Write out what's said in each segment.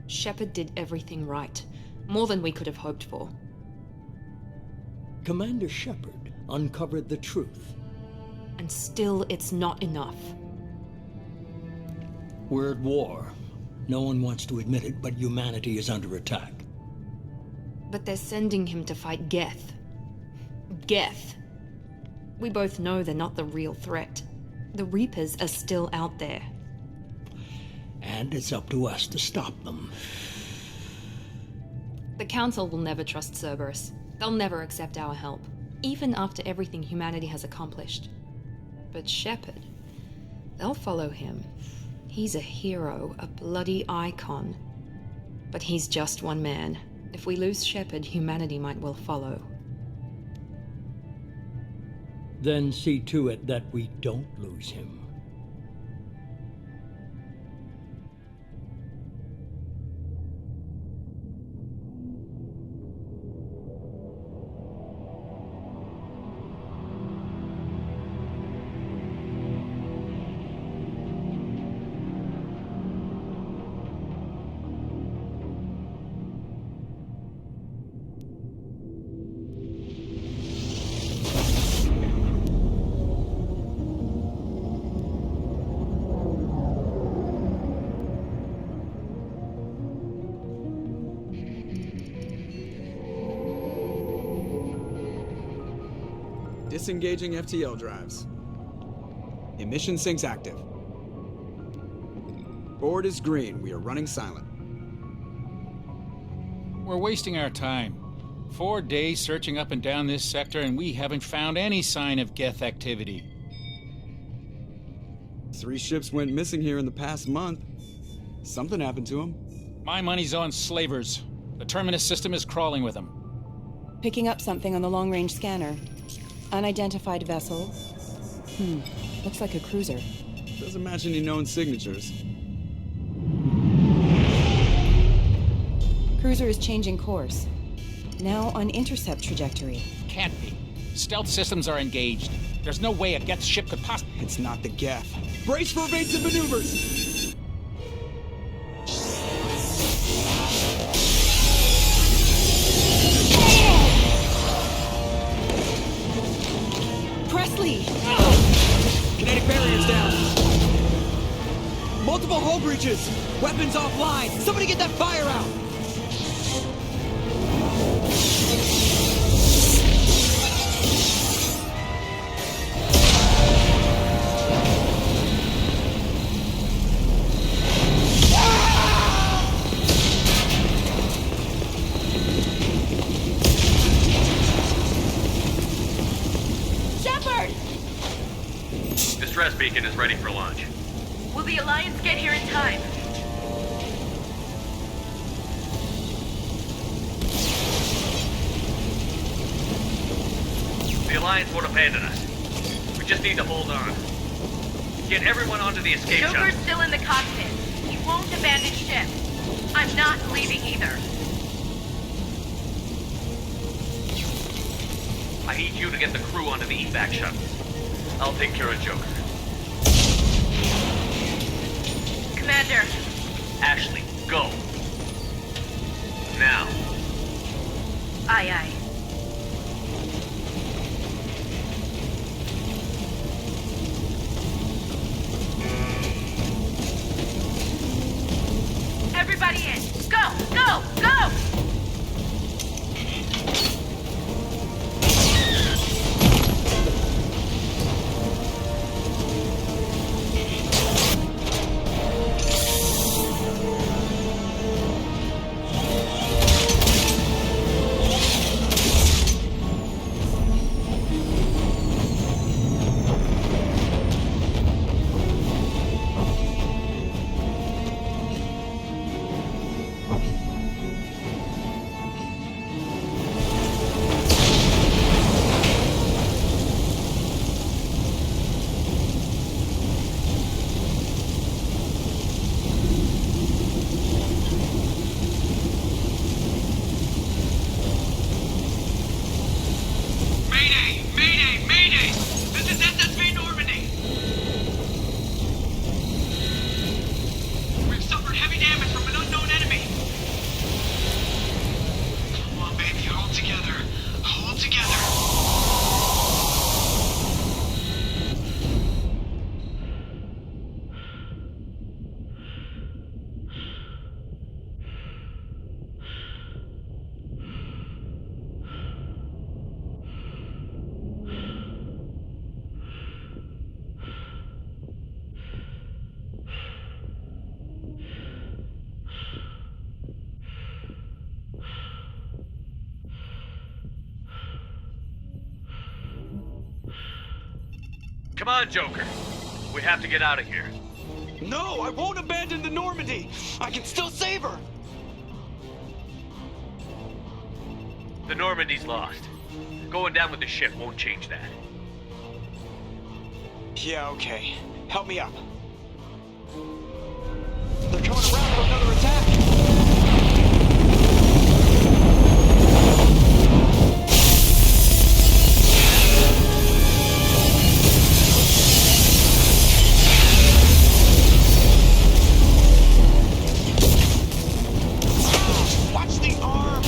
Shepard did everything right. More than we could have hoped for. Commander Shepard uncovered the truth. And still, it's not enough. We're at war. No one wants to admit it, but humanity is under attack. But they're sending him to fight Geth. Geth. We both know they're not the real threat. The Reapers are still out there. And it's up to us to stop them. The Council will never trust Cerberus. They'll never accept our help, even after everything humanity has accomplished. But Shepard, they'll follow him. He's a hero, a bloody icon. But he's just one man. If we lose Shepard, humanity might well follow. Then see to it that we don't lose him. Disengaging FTL drives. Emission sinks active. Board is green. We are running silent. We're wasting our time. 4 days searching up and down this sector, and we haven't found any sign of Geth activity. 3 ships went missing here in the past month. Something happened to them. My money's on slavers. The Terminus system is crawling with them. Picking up something on the long-range scanner. Unidentified vessel. Looks like a cruiser. Doesn't match any known signatures. Cruiser is changing course. Now on intercept trajectory. Can't be. Stealth systems are engaged. There's no way a Geth ship could possibly... It's not the Geth. Brace for evasive maneuvers! Presley! Kinetic barriers down. Multiple hull breaches. Weapons offline. Somebody get that fire out. Distress beacon is ready for launch. Will the Alliance get here in time? The Alliance won't abandon us. We just need to hold on. Get everyone onto the escape Joker's shuttle. still in the cockpit. He won't abandon ship. I'm not leaving either. I need you to get the crew onto the evac shuttle. I'll take care of Joker. Commander, Ashley, go. Now. aye aye. Everybody in! Go! Go! Go! Come on, Joker. We have to get out of here. No, I won't abandon the Normandy. I can still save her. The Normandy's lost. Going down with the ship won't change that. Yeah, okay. Help me up. They're coming around for another attack. Watch the arm!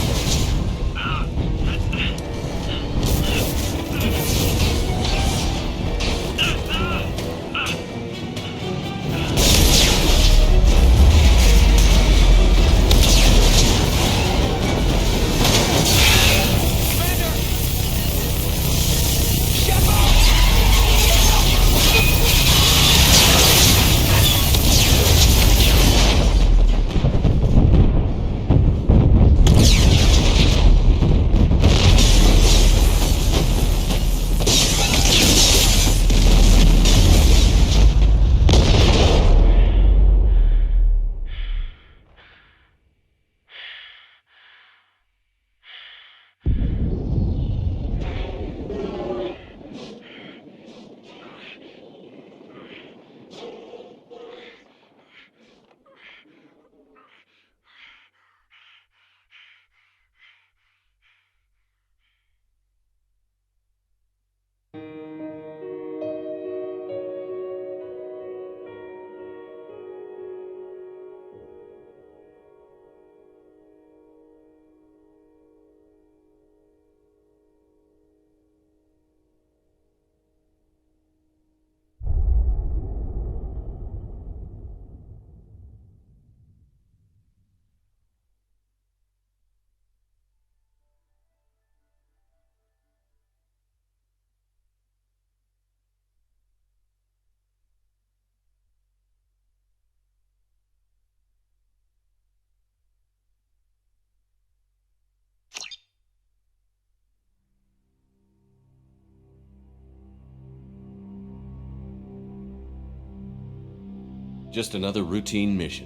Just another routine mission.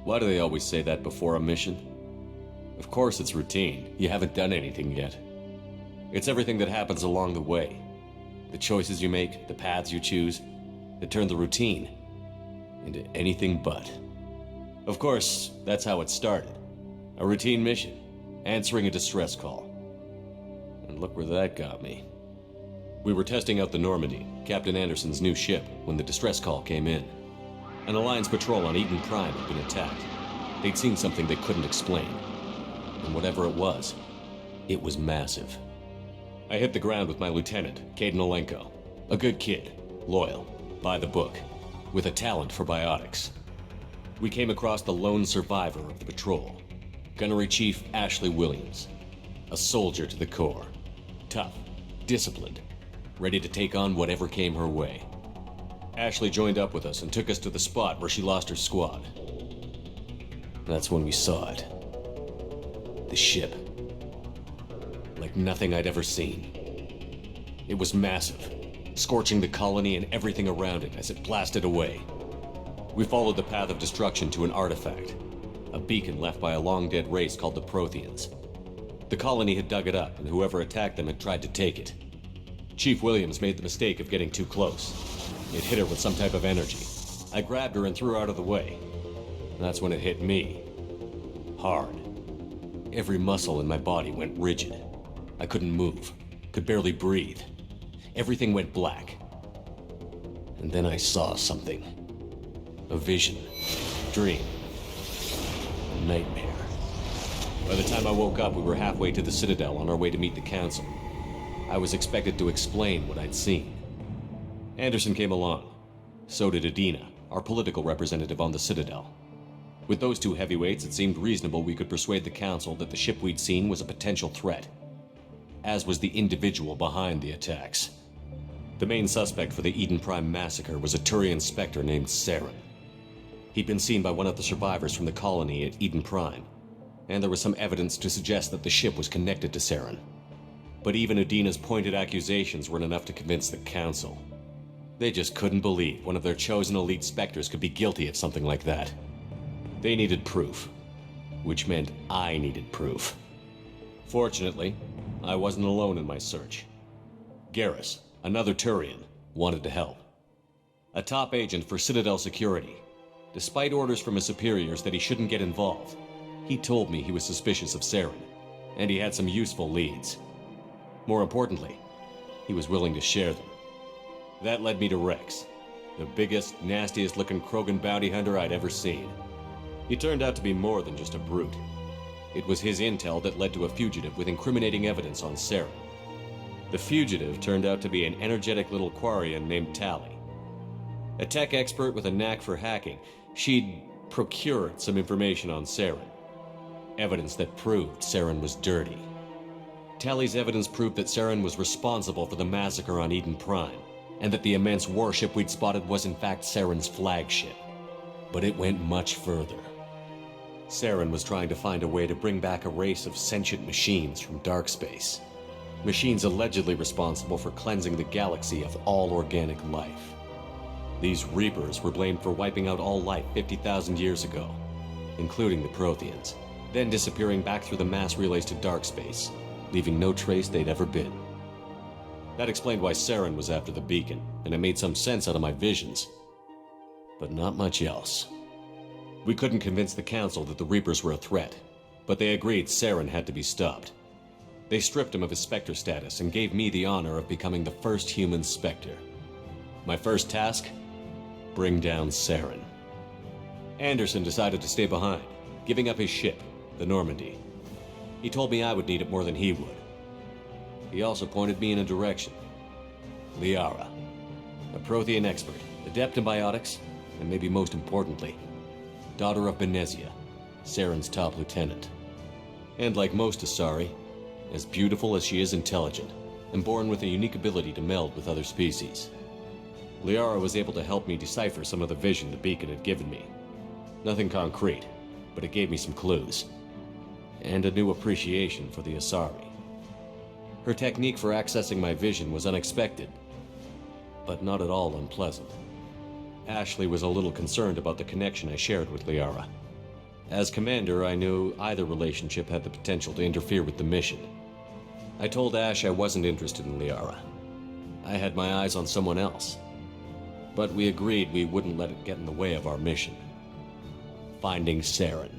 Why do they always say that before a mission? Of course it's routine. You haven't done anything yet. It's everything that happens along the way. The choices you make, the paths you choose, that turn the routine into anything but. Of course, that's how it started. A routine mission, answering a distress call. And look where that got me. We were testing out the Normandy, Captain Anderson's new ship, when the distress call came in. An Alliance patrol on Eden Prime had been attacked. They'd seen something they couldn't explain. And whatever it was massive. I hit the ground with my lieutenant, Caden Olenko. A good kid, loyal, by the book, with a talent for biotics. We came across the lone survivor of the patrol, Gunnery Chief Ashley Williams. A soldier to the core. Tough, disciplined, ready to take on whatever came her way. Ashley joined up with us and took us to the spot where she lost her squad. That's when we saw it. The ship. Like nothing I'd ever seen. It was massive, scorching the colony and everything around it as it blasted away. We followed the path of destruction to an artifact, a beacon left by a long-dead race called the Protheans. The colony had dug it up, and whoever attacked them had tried to take it. Chief Williams made the mistake of getting too close. It hit her with some type of energy. I grabbed her and threw her out of the way. That's when it hit me. Hard. Every muscle in my body went rigid. I couldn't move, could barely breathe. Everything went black. And then I saw something. A vision. Dream. A nightmare. By the time I woke up, we were halfway to the Citadel on our way to meet the Council. I was expected to explain what I'd seen. Anderson came along. So did Adina, our political representative on the Citadel. With those two heavyweights, it seemed reasonable we could persuade the Council that the ship we'd seen was a potential threat, as was the individual behind the attacks. The main suspect for the Eden Prime massacre was a Turian Spectre named Saren. He'd been seen by one of the survivors from the colony at Eden Prime, and there was some evidence to suggest that the ship was connected to Saren. But even Adina's pointed accusations weren't enough to convince the Council. They just couldn't believe one of their chosen elite Spectres could be guilty of something like that. They needed proof, which meant I needed proof. Fortunately, I wasn't alone in my search. Garrus, another Turian, wanted to help. A top agent for Citadel Security. Despite orders from his superiors that he shouldn't get involved, he told me he was suspicious of Saren, and he had some useful leads. More importantly, he was willing to share them. That led me to Rex, the biggest, nastiest-looking Krogan bounty hunter I'd ever seen. He turned out to be more than just a brute. It was his intel that led to a fugitive with incriminating evidence on Saren. The fugitive turned out to be an energetic little Quarian named Tali. A tech expert with a knack for hacking, she'd procured some information on Saren. Evidence that proved Saren was dirty. Tali's evidence proved that Saren was responsible for the massacre on Eden Prime, and that the immense warship we'd spotted was in fact Saren's flagship. But it went much further. Saren was trying to find a way to bring back a race of sentient machines from dark space. Machines allegedly responsible for cleansing the galaxy of all organic life. These Reapers were blamed for wiping out all life 50,000 years ago, including the Protheans, then disappearing back through the mass relays to dark space, leaving no trace they'd ever been. That explained why Saren was after the beacon, and it made some sense out of my visions. But not much else. We couldn't convince the Council that the Reapers were a threat, but they agreed Saren had to be stopped. They stripped him of his Spectre status and gave me the honor of becoming the first human Spectre. My first task? Bring down Saren. Anderson decided to stay behind, giving up his ship, the Normandy. He told me I would need it more than he would. He also pointed me in a direction. Liara, a Prothean expert, adept in biotics, and maybe most importantly, daughter of Benezia, Saren's top lieutenant. And like most Asari, as beautiful as she is intelligent, and born with a unique ability to meld with other species. Liara was able to help me decipher some of the vision the beacon had given me. Nothing concrete, but it gave me some clues. And a new appreciation for the Asari. Her technique for accessing my vision was unexpected, but not at all unpleasant. Ashley was a little concerned about the connection I shared with Liara. As commander, I knew either relationship had the potential to interfere with the mission. I told Ash I wasn't interested in Liara. I had my eyes on someone else. But we agreed we wouldn't let it get in the way of our mission. Finding Saren.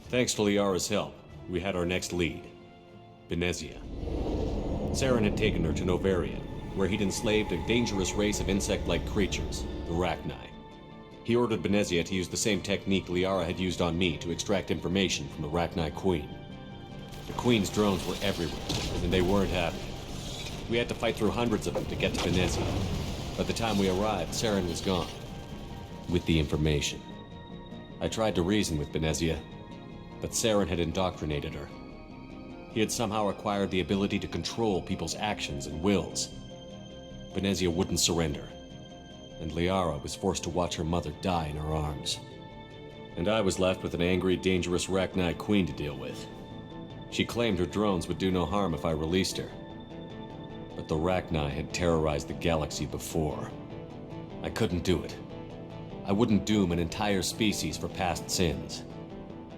Thanks to Liara's help, we had our next lead. Benezia. Saren had taken her to Novarian, where he'd enslaved a dangerous race of insect-like creatures, the Rachni. He ordered Benezia to use the same technique Liara had used on me to extract information from the Rachni Queen. The Queen's drones were everywhere, and they weren't happy. We had to fight through hundreds of them to get to Benezia. By the time we arrived, Saren was gone. With the information. I tried to reason with Benezia, but Saren had indoctrinated her. He had somehow acquired the ability to control people's actions and wills. Benezia wouldn't surrender, and Liara was forced to watch her mother die in her arms. And I was left with an angry, dangerous Rachni Queen to deal with. She claimed her drones would do no harm if I released her. But the Rachni had terrorized the galaxy before. I couldn't do it. I wouldn't doom an entire species for past sins.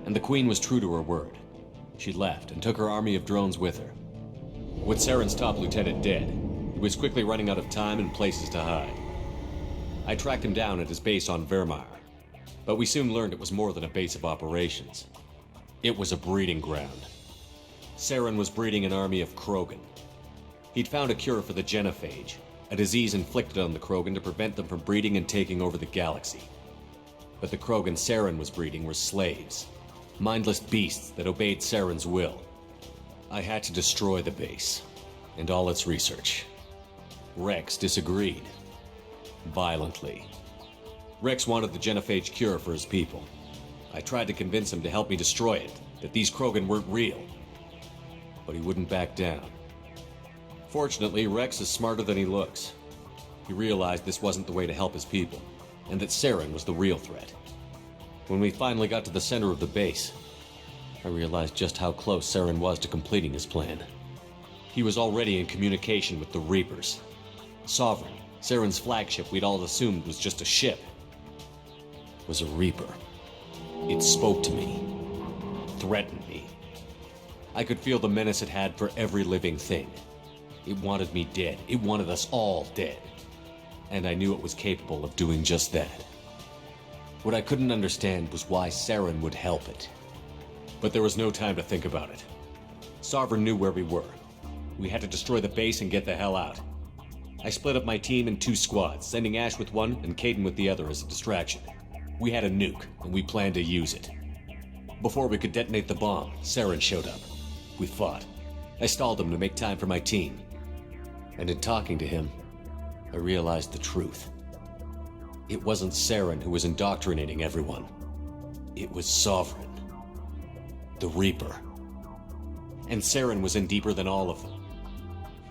And the Queen was true to her word. She left and took her army of drones with her. With Saren's top lieutenant dead, he was quickly running out of time and places to hide. I tracked him down at his base on Vermeer, but we soon learned it was more than a base of operations. It was a breeding ground. Saren was breeding an army of Krogan. He'd found a cure for the genophage, a disease inflicted on the Krogan to prevent them from breeding and taking over the galaxy. But the Krogan Saren was breeding were slaves, mindless beasts that obeyed Saren's will. I had to destroy the base, and all its research. Rex disagreed. Violently. Rex wanted the genophage cure for his people. I tried to convince him to help me destroy it, that these Krogan weren't real. But he wouldn't back down. Fortunately, Rex is smarter than he looks. He realized this wasn't the way to help his people, and that Saren was the real threat. When we finally got to the center of the base, I realized just how close Saren was to completing his plan. He was already in communication with the Reapers. Sovereign, Saren's flagship we'd all assumed was just a ship, was a Reaper. It spoke to me, threatened me. I could feel the menace it had for every living thing. It wanted me dead. It wanted us all dead. And I knew it was capable of doing just that. What I couldn't understand was why Saren would help it. But there was no time to think about it. Sovereign knew where we were. We had to destroy the base and get the hell out. I split up my team in 2 squads, sending Ash with one and Caden with the other as a distraction. We had a nuke, and we planned to use it. Before we could detonate the bomb, Saren showed up. We fought. I stalled him to make time for my team. And in talking to him, I realized the truth. It wasn't Saren who was indoctrinating everyone. It was Sovereign. The Reaper. And Saren was in deeper than all of them.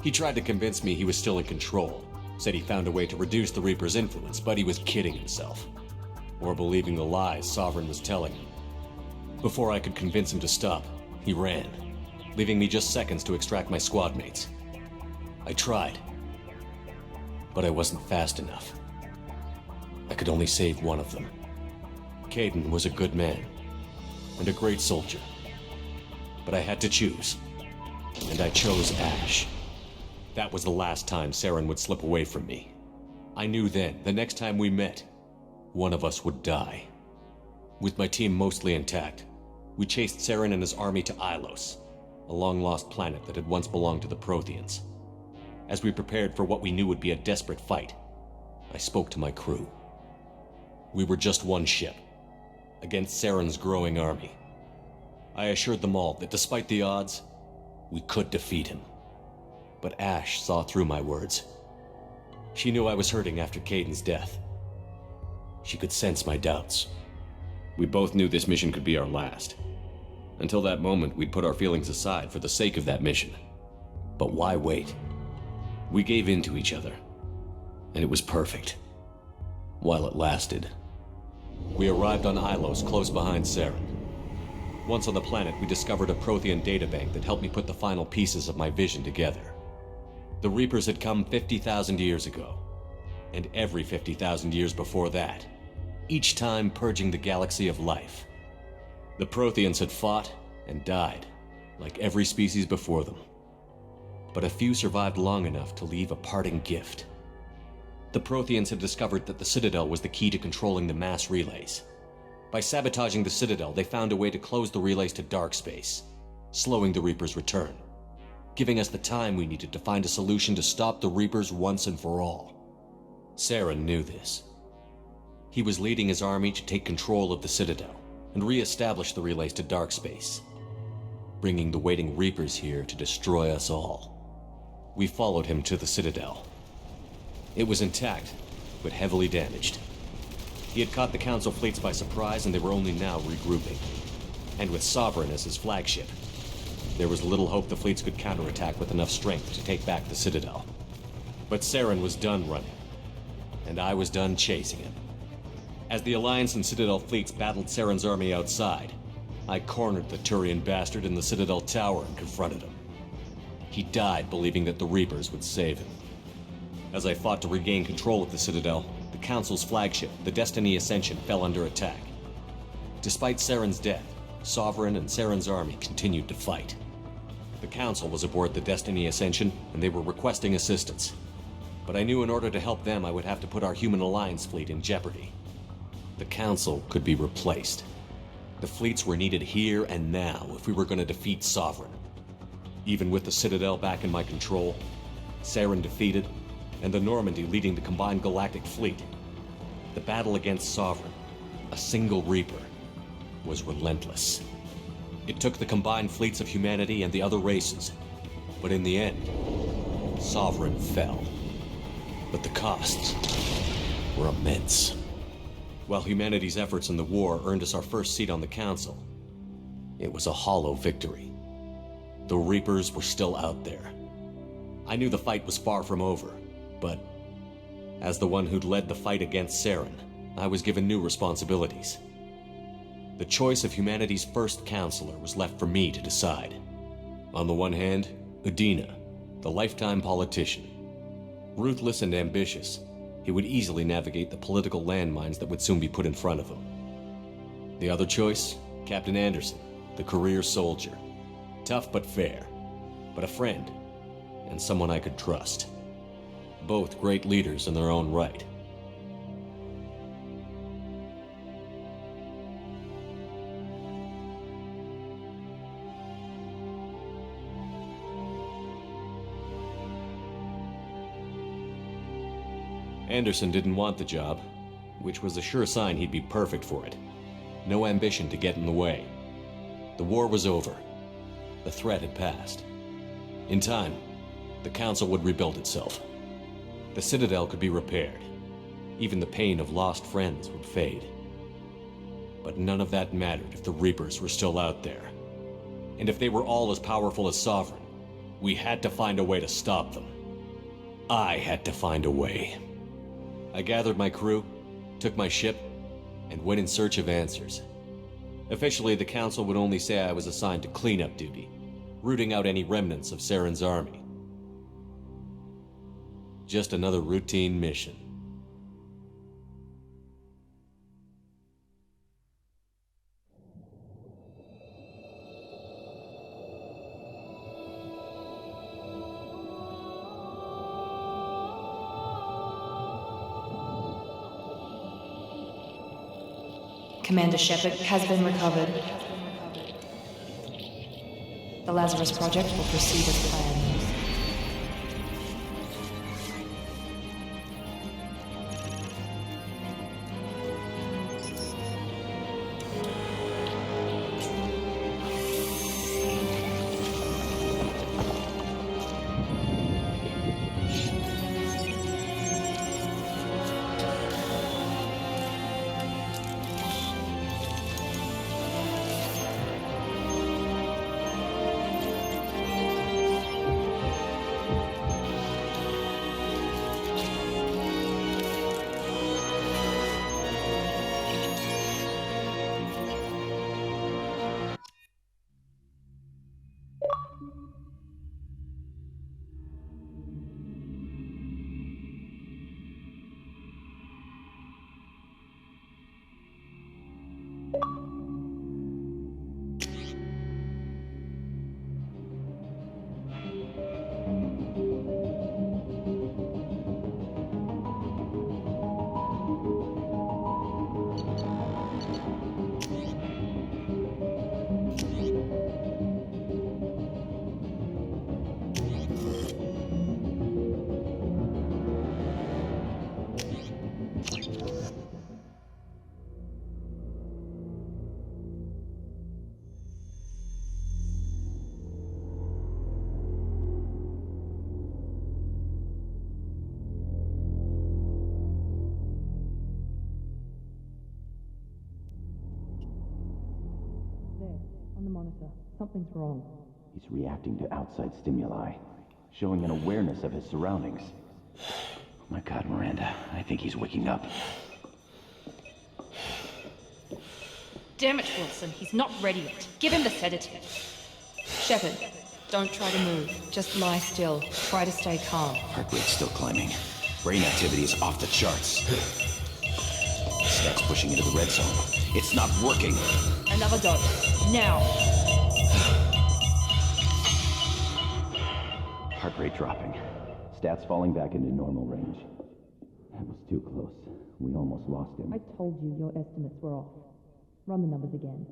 He tried to convince me he was still in control. Said he found a way to reduce the Reaper's influence, but he was kidding himself. Or believing the lies Sovereign was telling him. Before I could convince him to stop, he ran, leaving me just seconds to extract my squad mates. I tried, but I wasn't fast enough. I could only save one of them. Caden was a good man, and a great soldier. But I had to choose, and I chose Ash. That was the last time Saren would slip away from me. I knew then, the next time we met, one of us would die. With my team mostly intact, we chased Saren and his army to Ilos, a long-lost planet that had once belonged to the Protheans. As we prepared for what we knew would be a desperate fight, I spoke to my crew. We were just one ship, against Saren's growing army. I assured them all that despite the odds, we could defeat him. But Ash saw through my words. She knew I was hurting after Caden's death. She could sense my doubts. We both knew this mission could be our last. Until that moment, we'd put our feelings aside for the sake of that mission. But why wait? We gave in to each other, and it was perfect. While it lasted. We arrived on Ilos, close behind Saren. Once on the planet, we discovered a Prothean databank that helped me put the final pieces of my vision together. The Reapers had come 50,000 years ago. and every 50,000 years before that, each time purging the galaxy of life. The Protheans had fought and died, like every species before them. But a few survived long enough to leave a parting gift. The Protheans had discovered that the Citadel was the key to controlling the mass relays. By sabotaging the Citadel, they found a way to close the relays to dark space, slowing the Reaper's return, giving us the time we needed to find a solution to stop the Reapers once and for all. Saren knew this. He was leading his army to take control of the Citadel and re-establish the relays to dark space, bringing the waiting Reapers here to destroy us all. We followed him to the Citadel. It was intact, but heavily damaged. He had caught the Council fleets by surprise, and they were only now regrouping. And with Sovereign as his flagship, there was little hope the fleets could counterattack with enough strength to take back the Citadel. But Saren was done running, and I was done chasing him. As the Alliance and Citadel fleets battled Saren's army outside, I cornered the Turian bastard in the Citadel tower and confronted him. He died believing that the Reapers would save him. As I fought to regain control of the Citadel, the Council's flagship, the Destiny Ascension, fell under attack. Despite Saren's death, Sovereign and Saren's army continued to fight. The Council was aboard the Destiny Ascension, and they were requesting assistance. But I knew in order to help them, I would have to put our human Alliance fleet in jeopardy. The Council could be replaced. The fleets were needed here and now if we were going to defeat Sovereign. Even with the Citadel back in my control, Saren defeated, and the Normandy leading the combined galactic fleet, the battle against Sovereign, a single Reaper, was relentless. It took the combined fleets of humanity and the other races, but in the end, Sovereign fell. But the costs were immense. While humanity's efforts in the war earned us our first seat on the Council, it was a hollow victory. The Reapers were still out there. I knew the fight was far from over, but as the one who'd led the fight against Saren, I was given new responsibilities. The choice of humanity's first counselor was left for me to decide. On the one hand, Udina, the lifetime politician. Ruthless and ambitious, he would easily navigate the political landmines that would soon be put in front of him. The other choice, Captain Anderson, the career soldier. Tough but fair, but a friend, and someone I could trust. Both great leaders in their own right. Anderson didn't want the job, which was a sure sign he'd be perfect for it. No ambition to get in the way. The war was over. The threat had passed. In time, the Council would rebuild itself. The Citadel could be repaired. Even the pain of lost friends would fade. But none of that mattered if the Reapers were still out there. And if they were all as powerful as Sovereign, we had to find a way to stop them. I had to find a way. I gathered my crew, took my ship, and went in search of answers. Officially, the Council would only say I was assigned to cleanup duty, rooting out any remnants of Saren's army. Just another routine mission. Commander Shepard has been recovered. The Lazarus Project will proceed as planned. the monitor. Something's wrong. He's reacting to outside stimuli, showing an awareness of his surroundings. Oh my God, Miranda, I think he's waking up. Damn it, Wilson. He's not ready yet. Give him the sedative. Shepard, don't try to move. Just lie still. Try to stay calm. Heart rate's still climbing. Brain activity is off the charts. Stats pushing into the red zone. It's not working. Another dose. Now. Heart rate dropping. Stats falling back into normal range. That was too close. We almost lost him. I told you your estimates were off. Run the numbers again.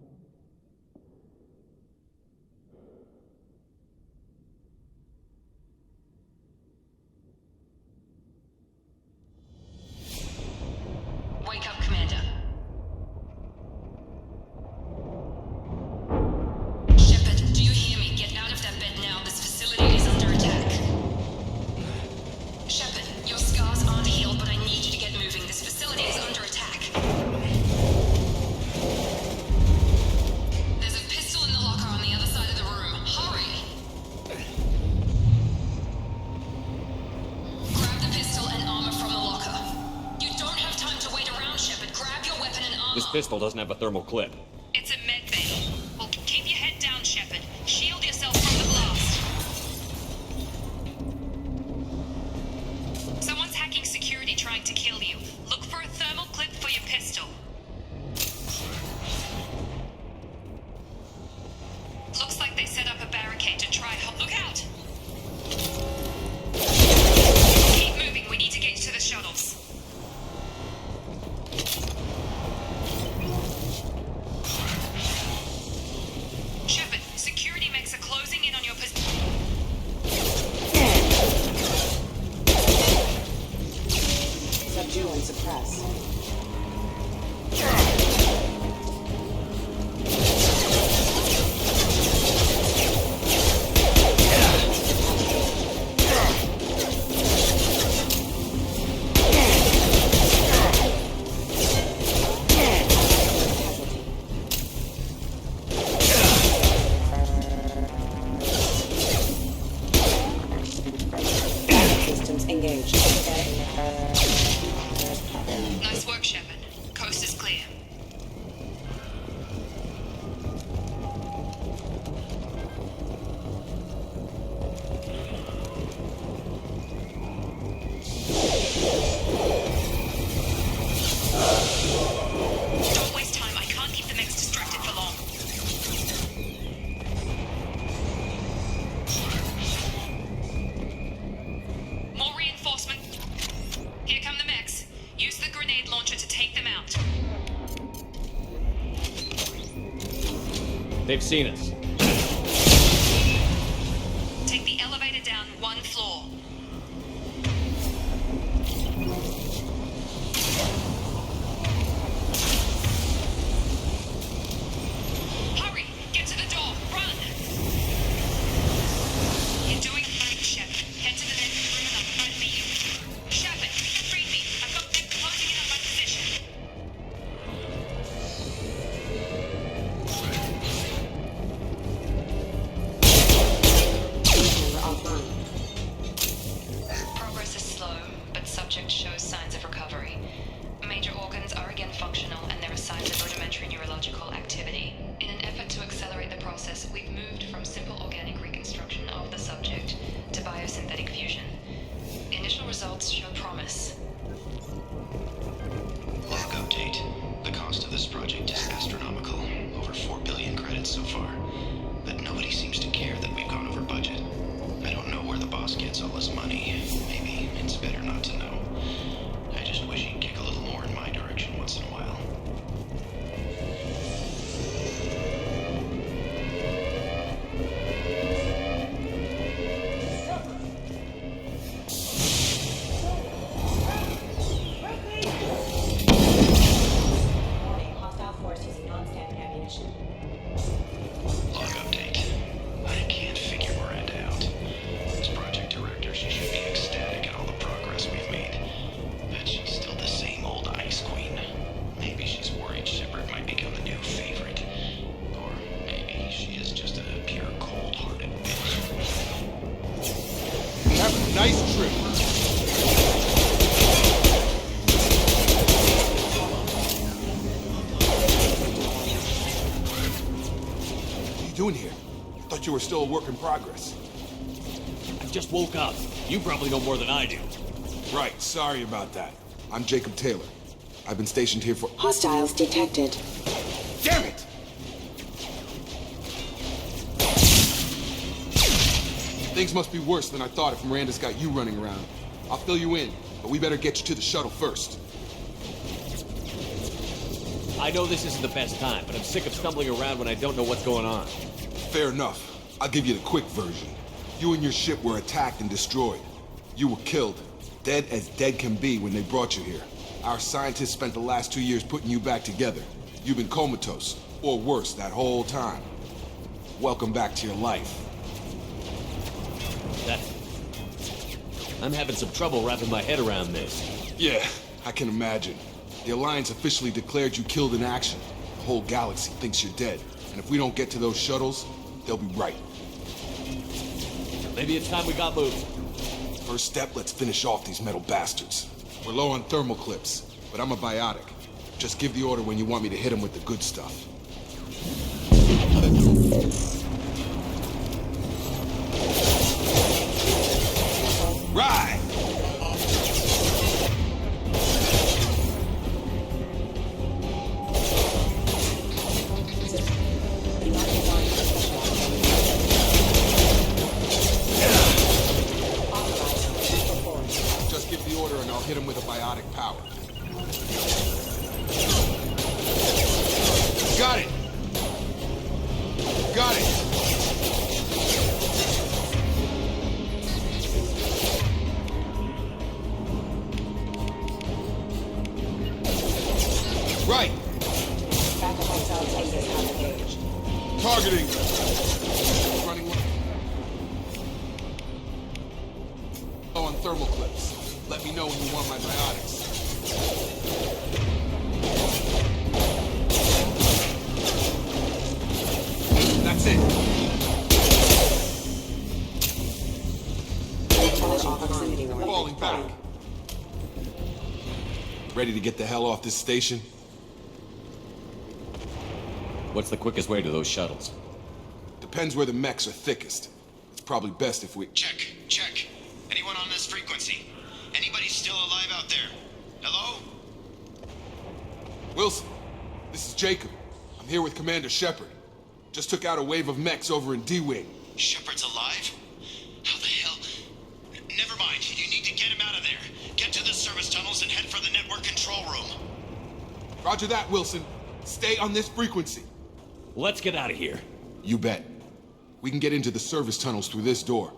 Wake up, Commander. Shepard, do you hear me? Get out of that bed now. This facility is under attack. Shepard, your scars aren't healed, but I need you to get moving. This facility is under attack. There's a pistol in the locker on the other side of the room. Hurry! Grab the pistol and armor from the locker. You don't have time to wait around, Shepard. Grab your weapon and armor. This pistol doesn't have a thermal clip. It's a med bay. Well, keep your head down, Shepard. Shield yourself from the blast. Someone's hacking security trying to kill you. Look for a thermal clip for your pistol. Looks like they set up a barricade to try. Look out! Keep moving. We need to get to the shuttles. Shepard, security mechs are closing in on your position. Subdue and suppress. Systems engaged. Nice work, Shepard. Coast is clear. Don't waste time. I can't keep the mechs distracted for long. More reinforcement. Here come the mechs. Use the grenade launcher to take them out. They've seen us. Take the elevator down one floor. Hurry! Get to the door! Run! You're doing fine, Shepard. Head to the next room and I'll try to meet you. Shepard, read me. I've got them closing in on my position. Progress is slow, but subject shows signs of recovery. Major organs are again functional, and there are signs of rudimentary neurological activity. In an effort to accelerate the process, we've moved from simple organic reconstruction of the subject to biosynthetic fusion. Initial results show promise. Log update. The cost of this project is astronomical. Over 4 billion credits so far. But nobody seems to care that we've gone over budget. I don't know where the boss gets all his money. Maybe it's better not to know. I just wish he'd kick a little more in my direction once in a while. Hostile force using non-standard ammunition. Log update. I can't figure Miranda out. As project director, she should be ecstatic at all the progress we've made. But she's still the same old ice queen. Maybe she's worried Shepard might become the new favorite. Or maybe she doing here? I thought you were still a work in progress. I just woke up. You probably know more than I do. Right, sorry about that. I'm Jacob Taylor. I've been stationed here for— Hostiles detected. Damn it! Things must be worse than I thought if Miranda's got you running around. I'll fill you in, but we better get you to the shuttle first. I know this isn't the best time, but I'm sick of stumbling around when I don't know what's going on. Fair enough. I'll give you the quick version. You and your ship were attacked and destroyed. You were killed. Dead as dead can be when they brought you here. Our scientists spent the last 2 years putting you back together. You've been comatose, or worse, that whole time. Welcome back to your life. I'm having some trouble wrapping my head around this. Yeah, I can imagine. The Alliance officially declared you killed in action. The whole galaxy thinks you're dead. And if we don't get to those shuttles, they'll be right. Maybe it's time we got moving. First step, let's finish off these metal bastards. We're low on thermal clips, but I'm a biotic. Just give the order when you want me to hit them with the good stuff. Right! Just give the order and I'll hit him with a biotic power. Got it! Got it! Right! Targeting! Running low on thermal clips. Let me know when you want my biotics. That's it. Falling back. Ready to get the hell off this station? What's the quickest way to those shuttles? Depends where the mechs are thickest. It's probably best if we— Check. Anyone on this frequency? Anybody still alive out there? Hello? Wilson, this is Jacob. I'm here with Commander Shepard. Just took out a wave of mechs over in D-Wing. Shepard's alive? How the hell? Never mind. You need to get him out of there. Get to the service tunnels and head for the network control room. Roger that, Wilson. Stay on this frequency. Let's get out of here. You bet. We can get into the service tunnels through this door.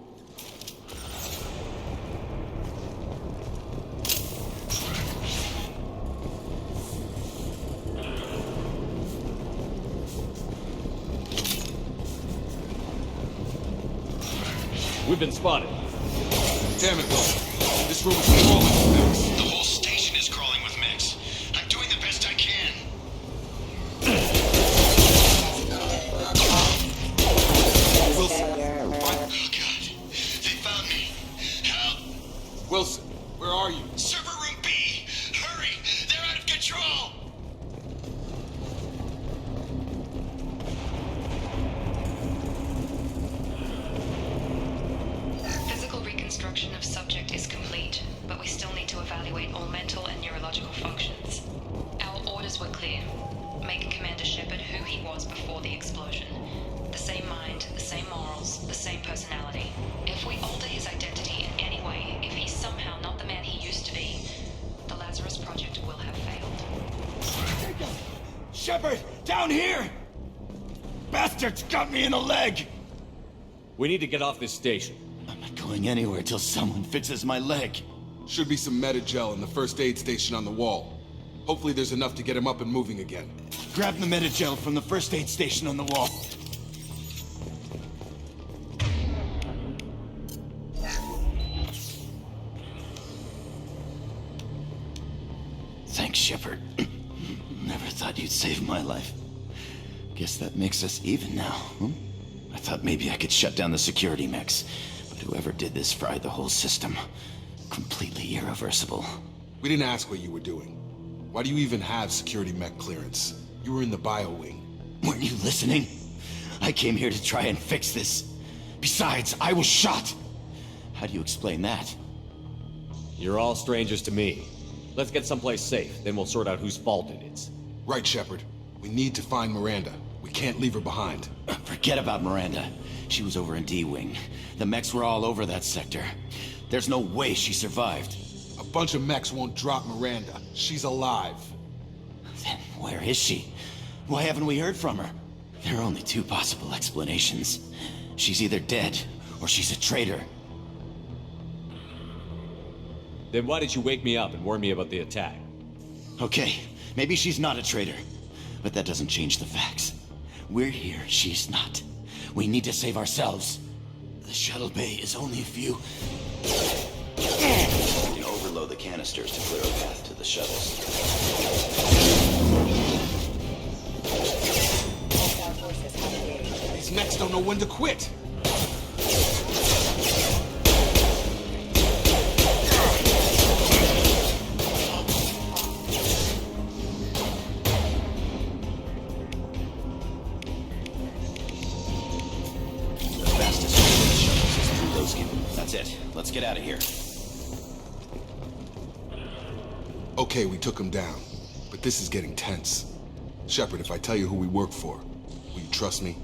We've been spotted. Damn it, Wilson. This room is crawling with mechs. The whole station is crawling with mechs. I'm doing the best I can. Wilson, Oh, God. They found me. Help! Wilson, where are you? Server room B! Hurry! They're out of control! Physical reconstruction of subject is complete, but we still need to evaluate all mental and neurological functions. Our orders were clear. Make Commander Shepard who he was before the explosion. The same mind, the same morals, the same personality. If we alter his identity in any way, if he's somehow not the man he used to be, the Lazarus Project will have failed. Shepard, down here! Bastards got me in the leg! We need to get off this station. I'm not going anywhere till someone fixes my leg. Should be some metagel in the first aid station on the wall. Hopefully there's enough to get him up and moving again. Grab the metagel from the first aid station on the wall. Thanks, Shepard. Never thought you'd save my life. Guess that makes us even now, huh? I thought maybe I could shut down the security mechs, but whoever did this fried the whole system. Completely irreversible. We didn't ask what you were doing. Why do you even have security mech clearance? You were in the bio wing. Weren't you listening? I I came here to try and fix this. Besides, I was shot. How do you explain that? You're all strangers to me. Let's get someplace safe, then we'll sort out whose fault it is. Right, Shepard. We need to find Miranda. We can't leave her behind. Forget about Miranda. She was over in D-Wing. The mechs were all over that sector. There's no way she survived. A bunch of mechs won't drop Miranda. She's alive. Then where is she? Why haven't we heard from her? There are only two possible explanations. She's either dead, or she's a traitor. Then why did you wake me up and warn me about the attack? Okay, maybe she's not a traitor. But that doesn't change the facts. We're here, she's not. We need to save ourselves. The shuttle bay is only a few... You can overload the canisters to clear a path to the shuttles. These mechs don't know when to quit. That's it. Let's get out of here. Okay, we took him down. But this is getting tense. Shepard, if I tell you who we work for, will you trust me?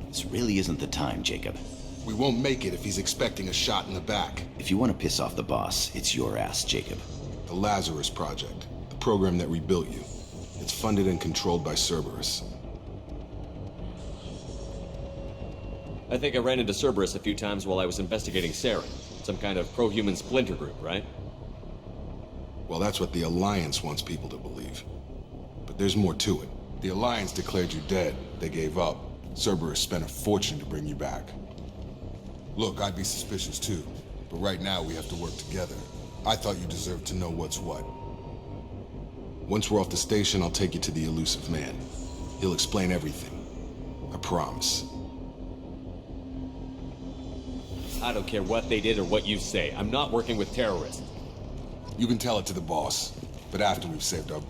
This really isn't the time, Jacob. We won't make it if he's expecting a shot in the back. If you want to piss off the boss, it's your ass, Jacob. The Lazarus Project. The program that rebuilt you. It's funded and controlled by Cerberus. I think I ran into Cerberus a few times while I was investigating Saren. Some kind of pro-human splinter group, right? Well, that's what the Alliance wants people to believe. But there's more to it. The Alliance declared you dead. They gave up. Cerberus spent a fortune to bring you back. Look, I'd be suspicious too. But right now, we have to work together. I thought you deserved to know what's what. Once we're off the station, I'll take you to the elusive man. He'll explain everything. I promise. I don't care what they did or what you say. I'm not working with terrorists. You can tell it to the boss, but after we've saved up.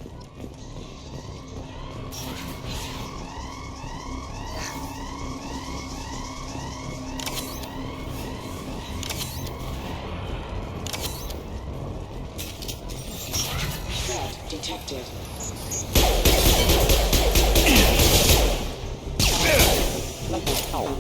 Threat detected. Power.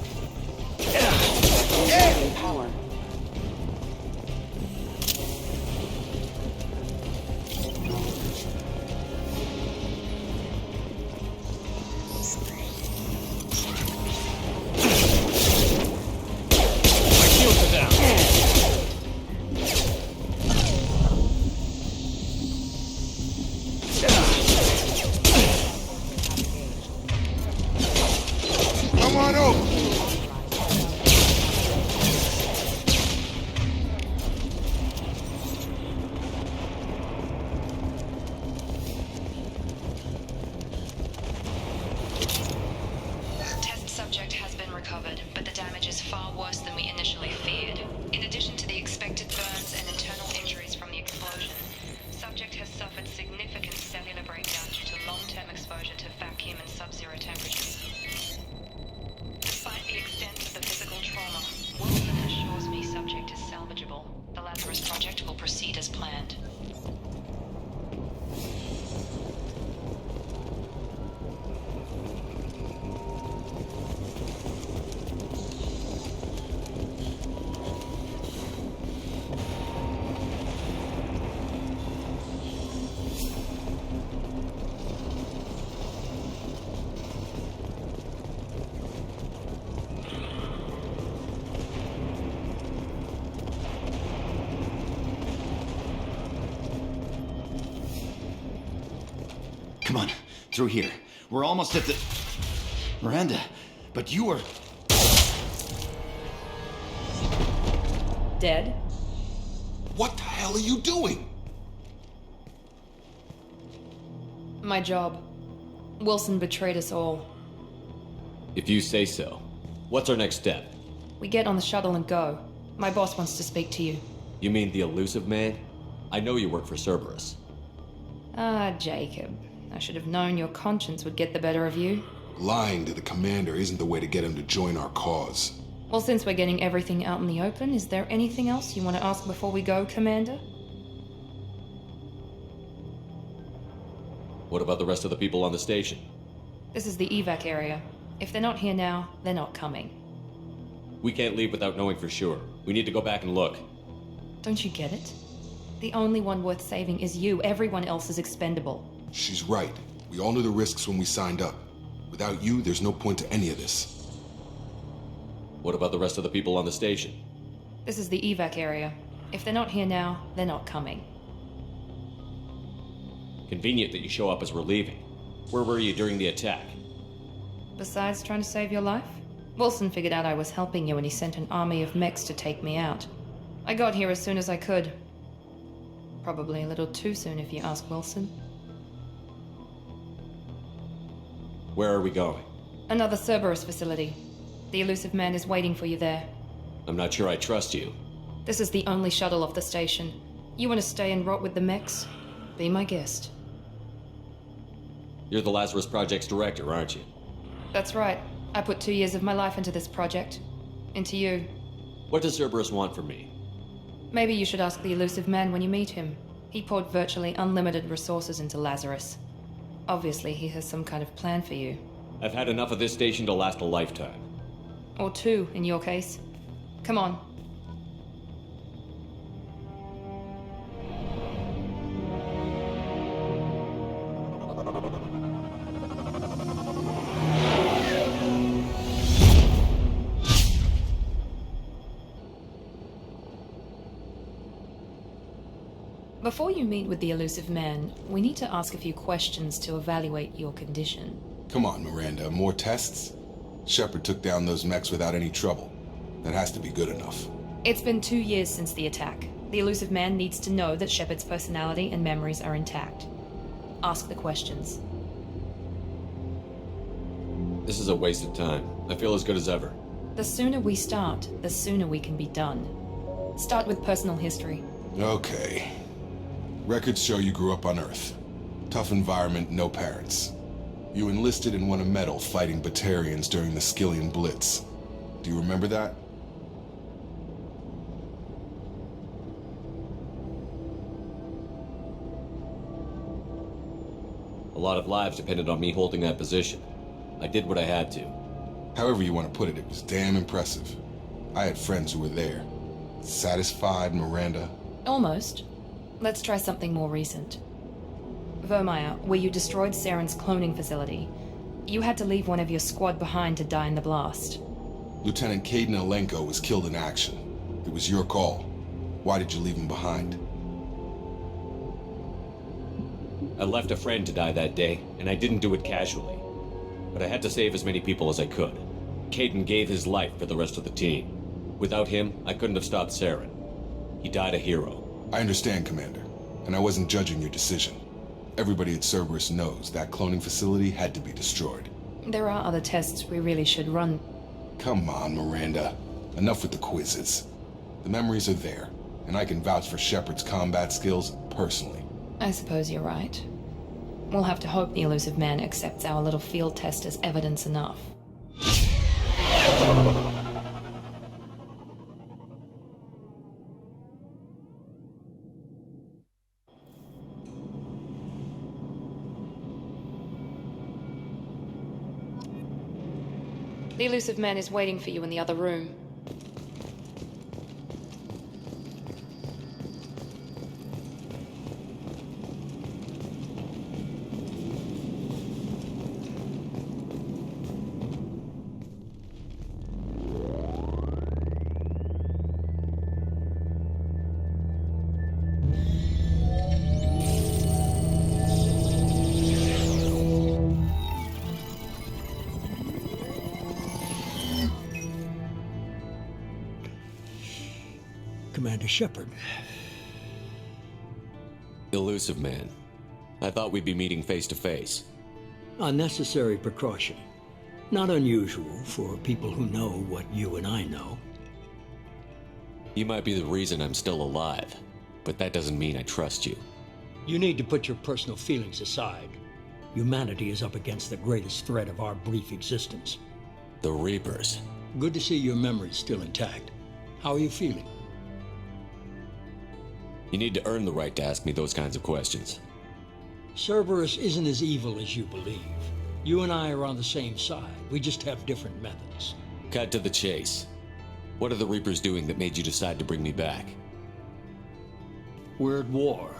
Come on over! Subject has been recovered, but the damage is far worse than we initially feared. In addition to the expected burns and internal injuries from the explosion, subject has suffered significant cellular breakdown due to long-term exposure to vacuum and sub-zero temperatures. Despite the extent of the physical trauma, Wilson assures me subject is salvageable. The Lazarus Project will proceed as planned. Come on, through here. We're almost at the... Miranda, but you were... Dead? What the hell are you doing? My job. Wilson betrayed us all. If you say so. What's our next step? We get on the shuttle and go. My boss wants to speak to you. You mean the elusive man? I know you work for Cerberus. Ah, Jacob. I should have known your conscience would get the better of you. Lying to the commander isn't the way to get him to join our cause. Well, since we're getting everything out in the open, is there anything else you want to ask before we go, Commander? What about the rest of the people on the station? This is the evac area. If they're not here now, they're not coming. We can't leave without knowing for sure. We need to go back and look. Don't you get it? The only one worth saving is you. Everyone else is expendable. She's right. We all knew the risks when we signed up. Without you, there's no point to any of this. What about the rest of the people on the station? This is the evac area. If they're not here now, they're not coming. Convenient that you show up as we're leaving. Where were you during the attack? Besides trying to save your life? Wilson figured out I was helping you and he sent an army of mechs to take me out. I got here as soon as I could. Probably a little too soon if you ask Wilson. Where are we going? Another Cerberus facility. The elusive man is waiting for you there. I'm not sure I trust you. This is the only shuttle off the station. You want to stay and rot with the mechs? Be my guest. You're the Lazarus Project's director, aren't you? That's right. I put 2 years of my life into this project. Into you. What does Cerberus want from me? Maybe you should ask the elusive man when you meet him. He poured virtually unlimited resources into Lazarus. Obviously, he has some kind of plan for you. I've had enough of this station to last a lifetime. Or 2, in your case. Come on. Before you meet with the elusive man, we need to ask a few questions to evaluate your condition. Come on, Miranda, more tests? Shepard took down those mechs without any trouble. That has to be good enough. It's been 2 years since the attack. The elusive man needs to know that Shepard's personality and memories are intact. Ask the questions. This is a waste of time. I feel as good as ever. The sooner we start, the sooner we can be done. Start with personal history. Okay. Records show you grew up on Earth. Tough environment, no parents. You enlisted and won a medal fighting Batarians during the Skillian Blitz. Do you remember that? A lot of lives depended on me holding that position. I did what I had to. However you want to put it, it was damn impressive. I had friends who were there. Satisfied, Miranda? Almost. Let's try something more recent. Vermeer, where you destroyed Saren's cloning facility. You had to leave one of your squad behind to die in the blast. Lieutenant Caden Alenko was killed in action. It was your call. Why did you leave him behind? I left a friend to die that day, and I didn't do it casually. But I had to save as many people as I could. Caden gave his life for the rest of the team. Without him, I couldn't have stopped Saren. He died a hero. I understand, Commander, and I wasn't judging your decision. Everybody at Cerberus knows that cloning facility had to be destroyed. There are other tests we really should run. Come on, Miranda. Enough with the quizzes. The memories are there, and I can vouch for Shepard's combat skills personally. I suppose you're right. We'll have to hope the elusive man accepts our little field test as evidence enough. The elusive man is waiting for you in the other room. Commander Shepard. Elusive man. I thought we'd be meeting face to face. Unnecessary precaution. Not unusual for people who know what you and I know. You might be the reason I'm still alive, but that doesn't mean I trust you. You need to put your personal feelings aside. Humanity is up against the greatest threat of our brief existence. The Reapers. Good to see your memory's still intact. How are you feeling? You need to earn the right to ask me those kinds of questions. Cerberus isn't as evil as you believe. You and I are on the same side. We just have different methods. Cut to the chase. What are the Reapers doing that made you decide to bring me back? We're at war.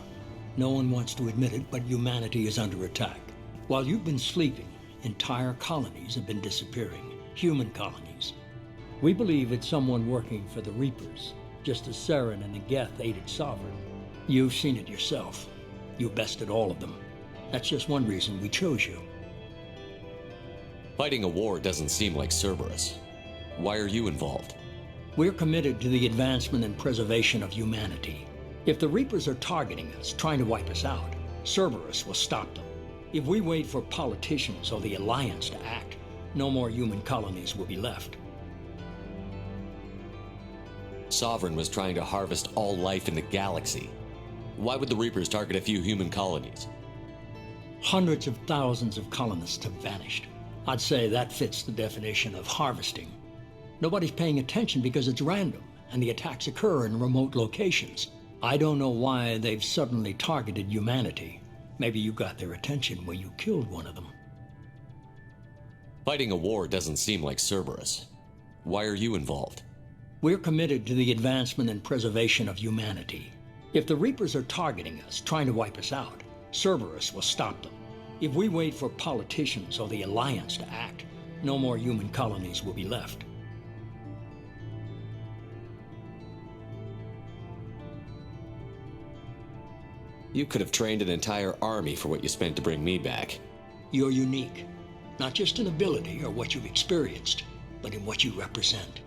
No one wants to admit it, but humanity is under attack. While you've been sleeping, entire colonies have been disappearing. Human colonies. We believe it's someone working for the Reapers, just as Saren and the Geth aided Sovereign. You've seen it yourself. You bested all of them. That's just one reason we chose you. Fighting a war doesn't seem like Cerberus. Why are you involved? We're committed to the advancement and preservation of humanity. If the Reapers are targeting us, trying to wipe us out, Cerberus will stop them. If we wait for politicians or the Alliance to act, no more human colonies will be left. Sovereign was trying to harvest all life in the galaxy. Why would the Reapers target a few human colonies? Hundreds of thousands of colonists have vanished. I'd say that fits the definition of harvesting. Nobody's paying attention because it's random, and the attacks occur in remote locations. I don't know why they've suddenly targeted humanity. Maybe you got their attention when you killed one of them. Fighting a war doesn't seem like Cerberus. Why are you involved? We're committed to the advancement and preservation of humanity. If the Reapers are targeting us, trying to wipe us out, Cerberus will stop them. If we wait for politicians or the Alliance to act, no more human colonies will be left. You could have trained an entire army for what you spent to bring me back. You're unique, not just in ability or what you've experienced, but in what you represent.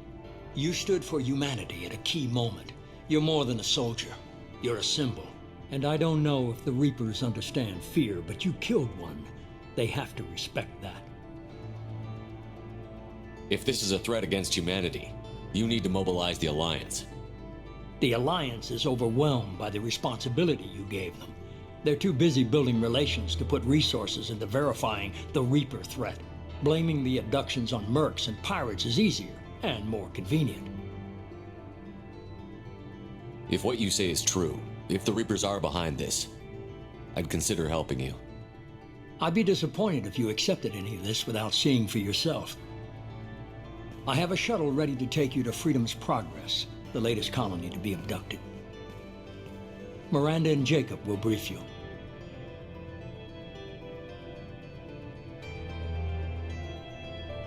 You stood for humanity at a key moment. You're more than a soldier. You're a symbol. And I don't know if the Reapers understand fear, but you killed one. They have to respect that. If this is a threat against humanity, you need to mobilize the Alliance. The Alliance is overwhelmed by the responsibility you gave them. They're too busy building relations to put resources into verifying the Reaper threat. Blaming the abductions on mercs and pirates is easier and more convenient. If what you say is true, if the Reapers are behind this, I'd consider helping you. I'd be disappointed if you accepted any of this without seeing for yourself. I have a shuttle ready to take you to Freedom's Progress, the latest colony to be abducted. Miranda and Jacob will brief you.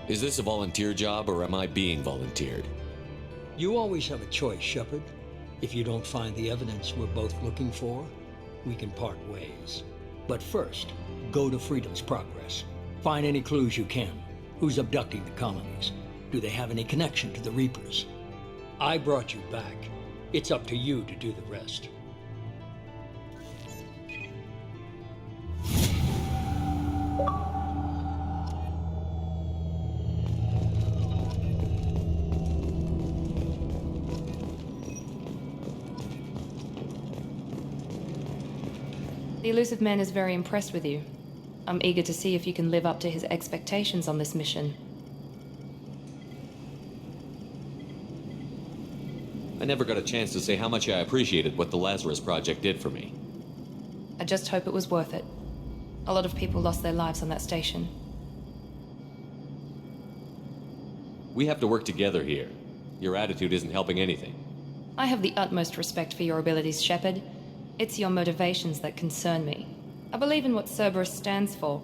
Is this a volunteer job, or am I being volunteered? You always have a choice, Shepard. If you don't find the evidence we're both looking for, we can part ways. But first, go to Freedom's Progress. Find any clues you can. Who's abducting the colonies? Do they have any connection to the Reapers? I brought you back. It's up to you to do the rest. The elusive man is very impressed with you. I'm eager to see if you can live up to his expectations on this mission. I never got a chance to say how much I appreciated what the Lazarus Project did for me. I just hope it was worth it. A lot of people lost their lives on that station. We have to work together here. Your attitude isn't helping anything. I have the utmost respect for your abilities, Shepard. It's your motivations that concern me. I believe in what Cerberus stands for.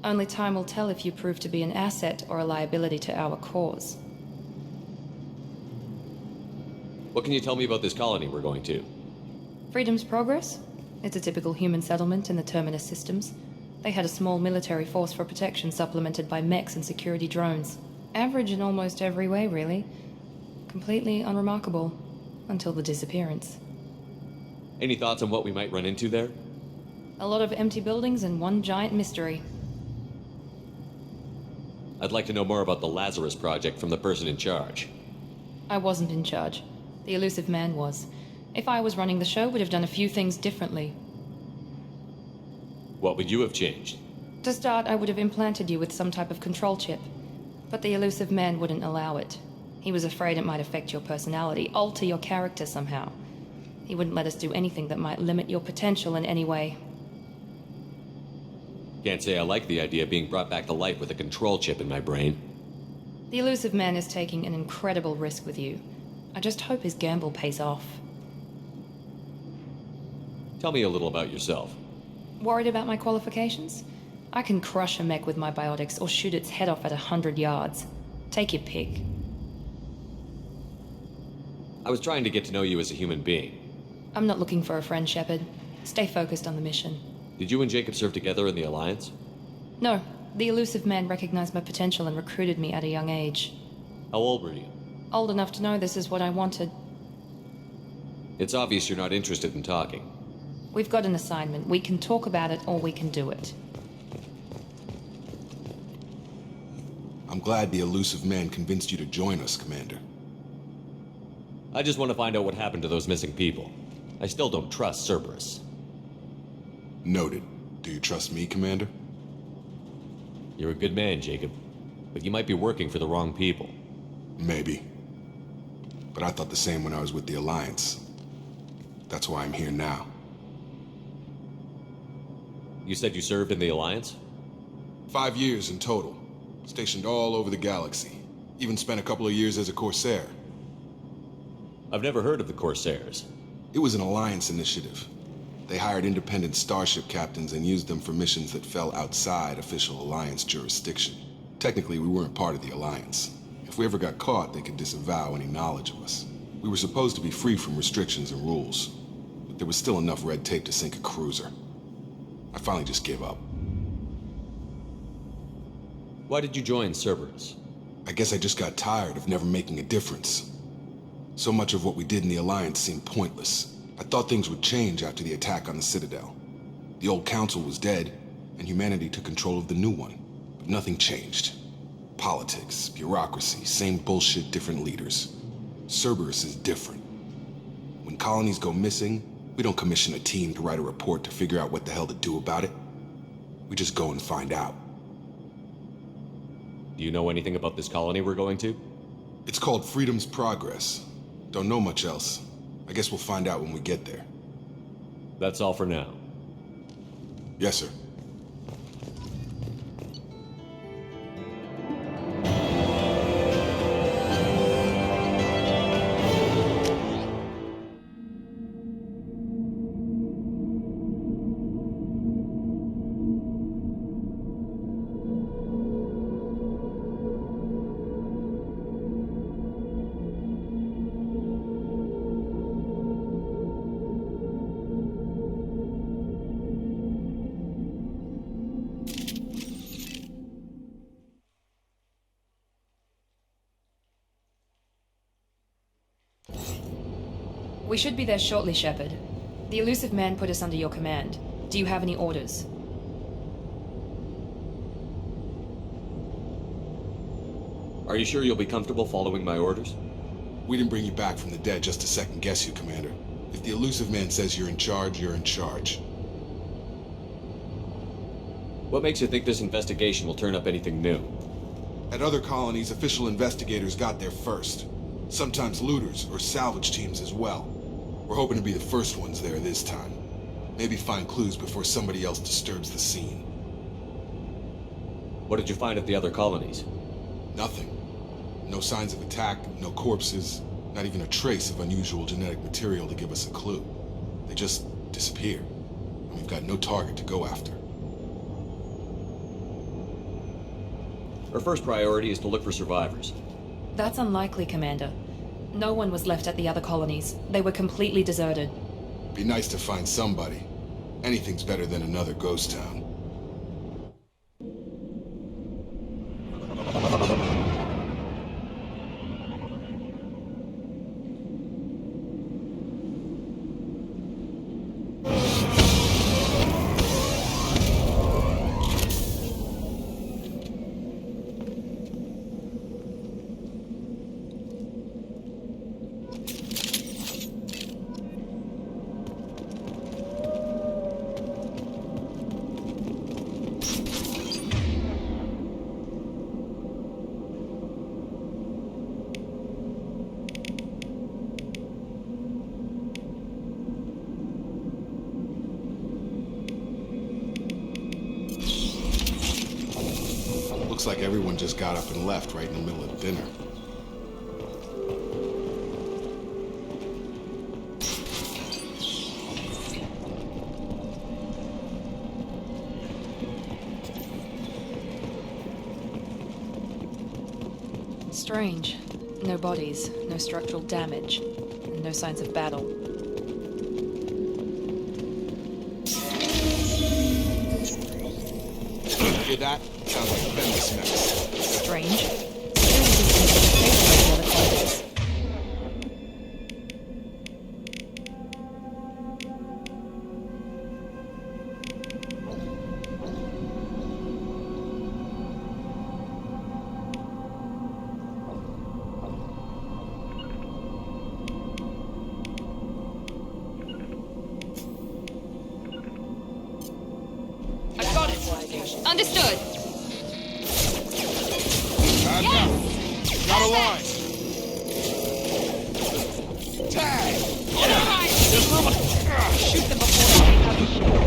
Only time will tell if you prove to be an asset or a liability to our cause. What can you tell me about this colony we're going to? Freedom's Progress? It's a typical human settlement in the Terminus systems. They had a small military force for protection supplemented by mechs and security drones. Average in almost every way, really. Completely unremarkable. Until the disappearance. Any thoughts on what we might run into there? A lot of empty buildings and one giant mystery. I'd like to know more about the Lazarus Project from the person in charge. I wasn't in charge. The elusive man was. If I was running the show, would have done a few things differently. What would you have changed? To start, I would have implanted you with some type of control chip. But the elusive man wouldn't allow it. He was afraid it might affect your personality, alter your character somehow. He wouldn't let us do anything that might limit your potential in any way. Can't say I like the idea of being brought back to life with a control chip in my brain. The elusive man is taking an incredible risk with you. I just hope his gamble pays off. Tell me a little about yourself. Worried about my qualifications? I can crush a mech with my biotics or shoot its head off at 100 yards. Take your pick. I was trying to get to know you as a human being. I'm not looking for a friend, Shepard. Stay focused on the mission. Did you and Jacob serve together in the Alliance? No, the elusive man recognized my potential and recruited me at a young age. How old were you? Old enough to know this is what I wanted. It's obvious you're not interested in talking. We've got an assignment. We can talk about it or we can do it. I'm glad the elusive man convinced you to join us, Commander. I just want to find out what happened to those missing people. I still don't trust Cerberus. Noted. Do you trust me, Commander? You're a good man, Jacob. But you might be working for the wrong people. Maybe. But I thought the same when I was with the Alliance. That's why I'm here now. You said you served in the Alliance? 5 years in total. Stationed all over the galaxy. Even spent a couple of years as a Corsair. I've never heard of the Corsairs. It was an Alliance initiative. They hired independent starship captains and used them for missions that fell outside official Alliance jurisdiction. Technically, we weren't part of the Alliance. If we ever got caught, they could disavow any knowledge of us. We were supposed to be free from restrictions and rules, but there was still enough red tape to sink a cruiser. I finally just gave up. Why did you join Cerberus? I guess I just got tired of never making a difference. So much of what we did in the Alliance seemed pointless. I thought things would change after the attack on the Citadel. The old council was dead, and humanity took control of the new one. But nothing changed. Politics, bureaucracy, same bullshit, different leaders. Cerberus is different. When colonies go missing, we don't commission a team to write a report to figure out what the hell to do about it. We just go and find out. Do you know anything about this colony we're going to? It's called Freedom's Progress. Don't know much else. I guess we'll find out when we get there. That's all for now. Yes, sir. We should be there shortly, Shepard. The elusive man put us under your command. Do you have any orders? Are you sure you'll be comfortable following my orders? We didn't bring you back from the dead just to second guess you, Commander. If the elusive man says you're in charge, you're in charge. What makes you think this investigation will turn up anything new? At other colonies, official investigators got there first. Sometimes looters or salvage teams as well. We're hoping to be the first ones there this time. Maybe find clues before somebody else disturbs the scene. What did you find at the other colonies? Nothing. No signs of attack, no corpses, not even a trace of unusual genetic material to give us a clue. They just disappear, and we've got no target to go after. Our first priority is to look for survivors. That's unlikely, Commander. No one was left at the other colonies. They were completely deserted. Be nice to find somebody. Anything's better than another ghost town. Looks like everyone just got up and left right in the middle of dinner. Strange. No bodies, no structural damage, and no signs of battle. Hear that? Sounds like a Venice mess. Strange. Security systems disabled by the other quarters. Understood. Yes! Got a line. Tag! Shoot them before they have a shield.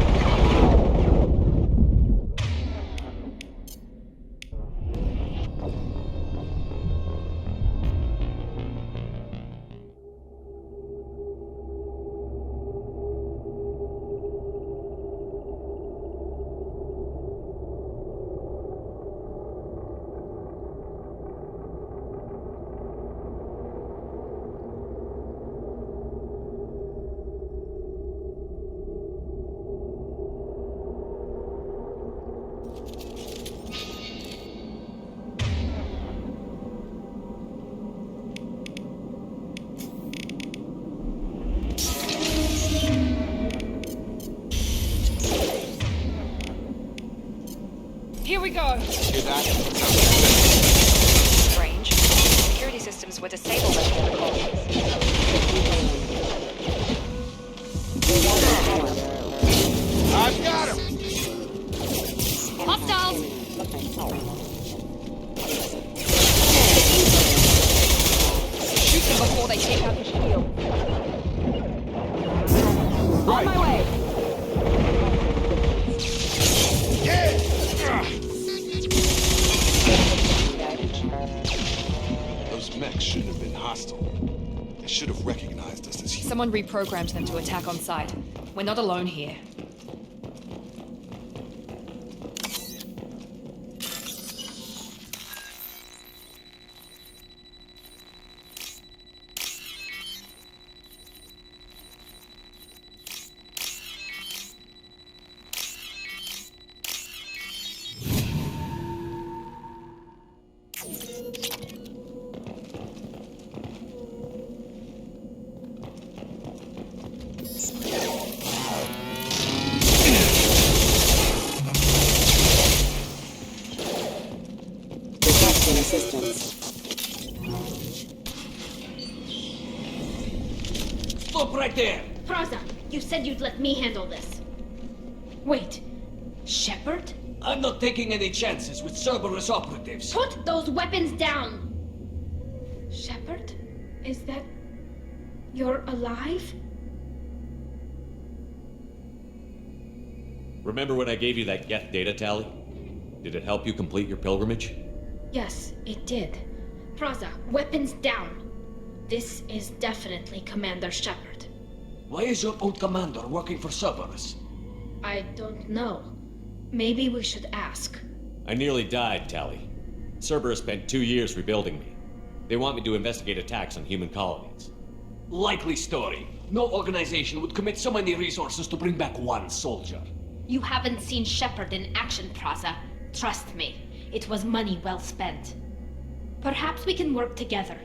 Here we go. Hear that? Strange. Security systems were disabled by the other quarters. I've got him! Hostiles! Shoot them before they take out the shield. Right. On my way. Those mechs shouldn't have been hostile. They should have recognized us as humans. Someone reprogrammed them to attack on sight. We're not alone here. Stop right there! Praza, you said you'd let me handle this. Wait, Shepard? I'm not taking any chances with Cerberus operatives. Put those weapons down! Shepard? Is that... you're alive? Remember when I gave you that Geth data tally? Did it help you complete your pilgrimage? Yes, it did. Praza, weapons down. This is definitely Commander Shepard. Why is your old commander working for Cerberus? I don't know. Maybe we should ask. I nearly died, Tally. Cerberus spent 2 years rebuilding me. They want me to investigate attacks on human colonies. Likely story. No organization would commit so many resources to bring back one soldier. You haven't seen Shepard in action, Praza. Trust me, it was money well spent. Perhaps we can work together.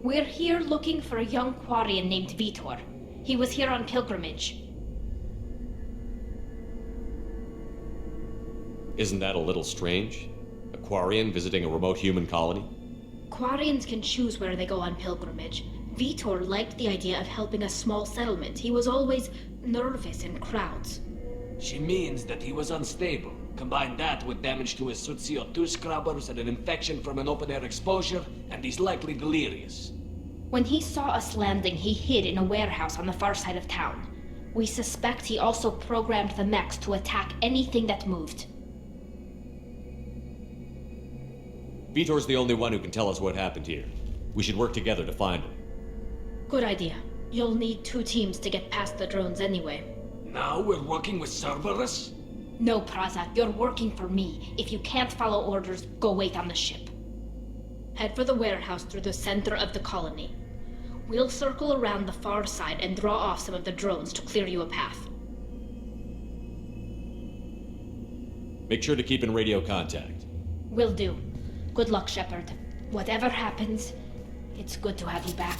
We're here looking for a young Quarian named Vitor. He was here on pilgrimage. Isn't that a little strange? A Quarian visiting a remote human colony? Quarians can choose where they go on pilgrimage. Vitor liked the idea of helping a small settlement. He was always nervous in crowds. She means that he was unstable. Combine that with damage to his suit CO2 scrubbers and an infection from an open-air exposure, and he's likely delirious. When he saw us landing, he hid in a warehouse on the far side of town. We suspect he also programmed the mechs to attack anything that moved. Vitor's the only one who can tell us what happened here. We should work together to find him. Good idea. You'll need 2 teams to get past the drones anyway. Now we're working with Cerberus? No, Praza, you're working for me. If you can't follow orders, go wait on the ship. Head for the warehouse through the center of the colony. We'll circle around the far side and draw off some of the drones to clear you a path. Make sure to keep in radio contact. Will do. Good luck, Shepard. Whatever happens, it's good to have you back.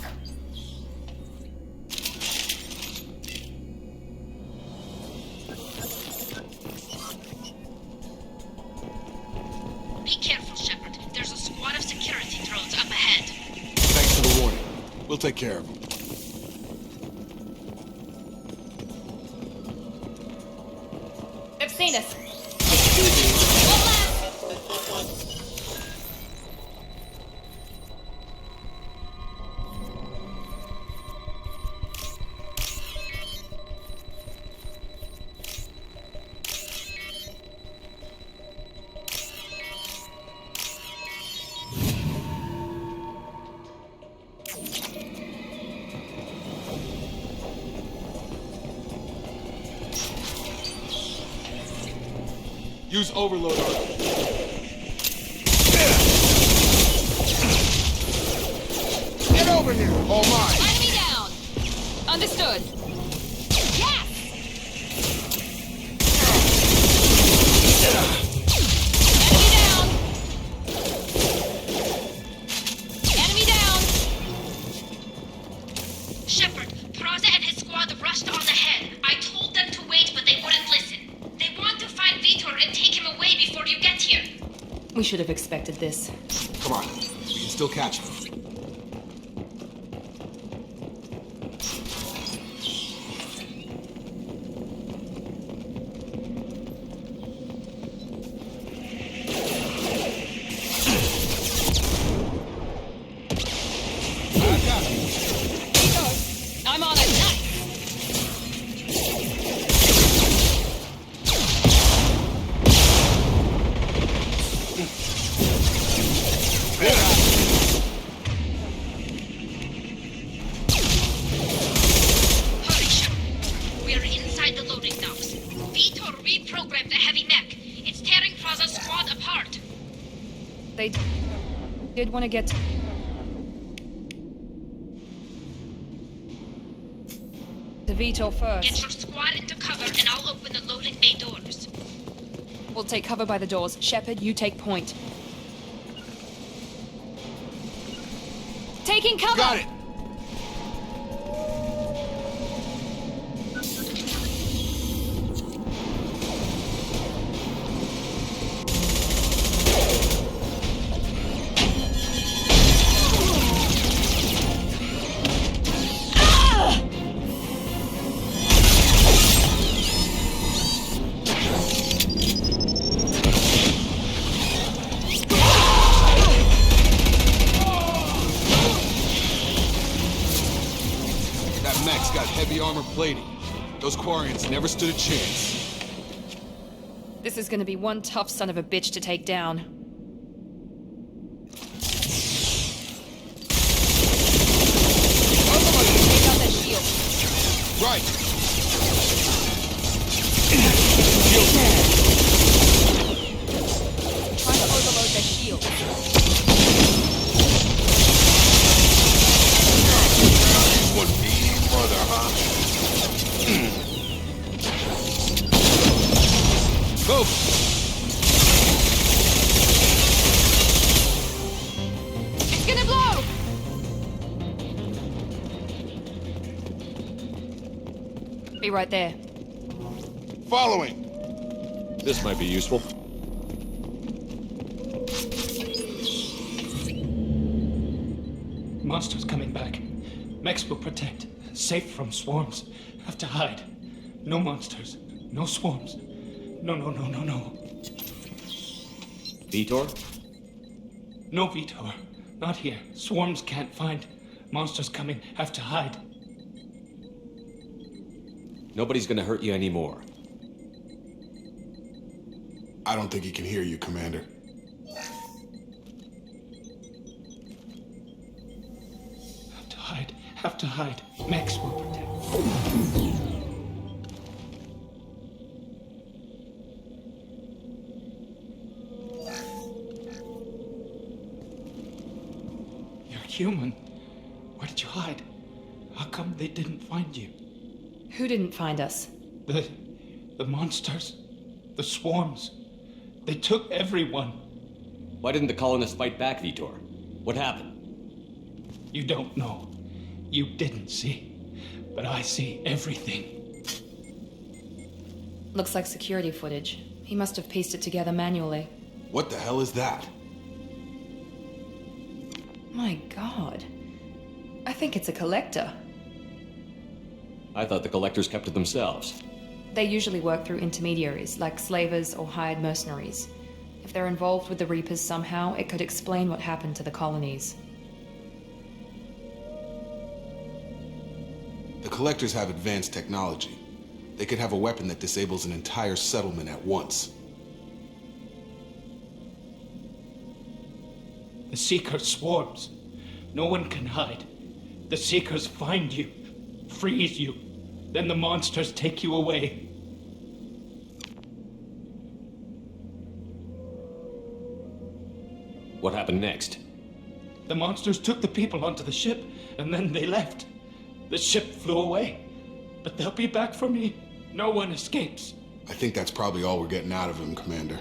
Be careful, Shepard. There's a squad of security drones up ahead. Thanks for the warning. We'll take care of them. They've seen us. Use overload on them. Get over here! All mine! Enemy down! Understood. Yes! Enemy down! Enemy down! Shepard, Praza and his squad rushed on ahead. I told them to wait, but they wouldn't listen. They want to find Vitor and take him away before you get here. We should have expected this. Come on. We can still catch them. I'm on it. Nice. Hurry, Shepard. We're inside the loading docks. Vitor reprogrammed the heavy mech. It's tearing Praza's squad apart. They did want to get to Vitor first. Get your squad into cover and I'll open the loading bay doors. We'll take cover by the doors. Shepard, you take point. Taking cover! Got it! Mech's got heavy armor plating. Those Quarians never stood a chance. This is gonna be one tough son of a bitch to take down. Take out that shield. Right. Try to overload their shield. One mean mother, huh? Go! It's gonna blow! Be right there. Following! This might be useful. Monsters coming back. Mechs will protect. Safe from swarms. Have to hide. No monsters. No swarms. No. Vitor? No Vitor. Not here. Swarms can't find. Monsters coming. Have to hide. Nobody's gonna hurt you anymore. I don't think he can hear you, Commander. have to hide. Max will protect. You're human. Where did you hide? How come they didn't find you? Who didn't find us? The monsters. The swarms. They took everyone. Why didn't the colonists fight back, Vitor? What happened? You don't know. You didn't see. But I see everything. Looks like security footage. He must have pieced it together manually. What the hell is that? My god. I think it's a collector. I thought the collectors kept to themselves. They usually work through intermediaries, like slavers or hired mercenaries. If they're involved with the Reapers somehow, it could explain what happened to the colonies. The collectors have advanced technology. They could have a weapon that disables an entire settlement at once. The Seeker swarms. No one can hide. The Seekers find you, freeze you. Then the monsters take you away. What happened next? The monsters took the people onto the ship, and then they left. The ship flew away. But they'll be back for me. No one escapes. I think that's probably all we're getting out of him, Commander.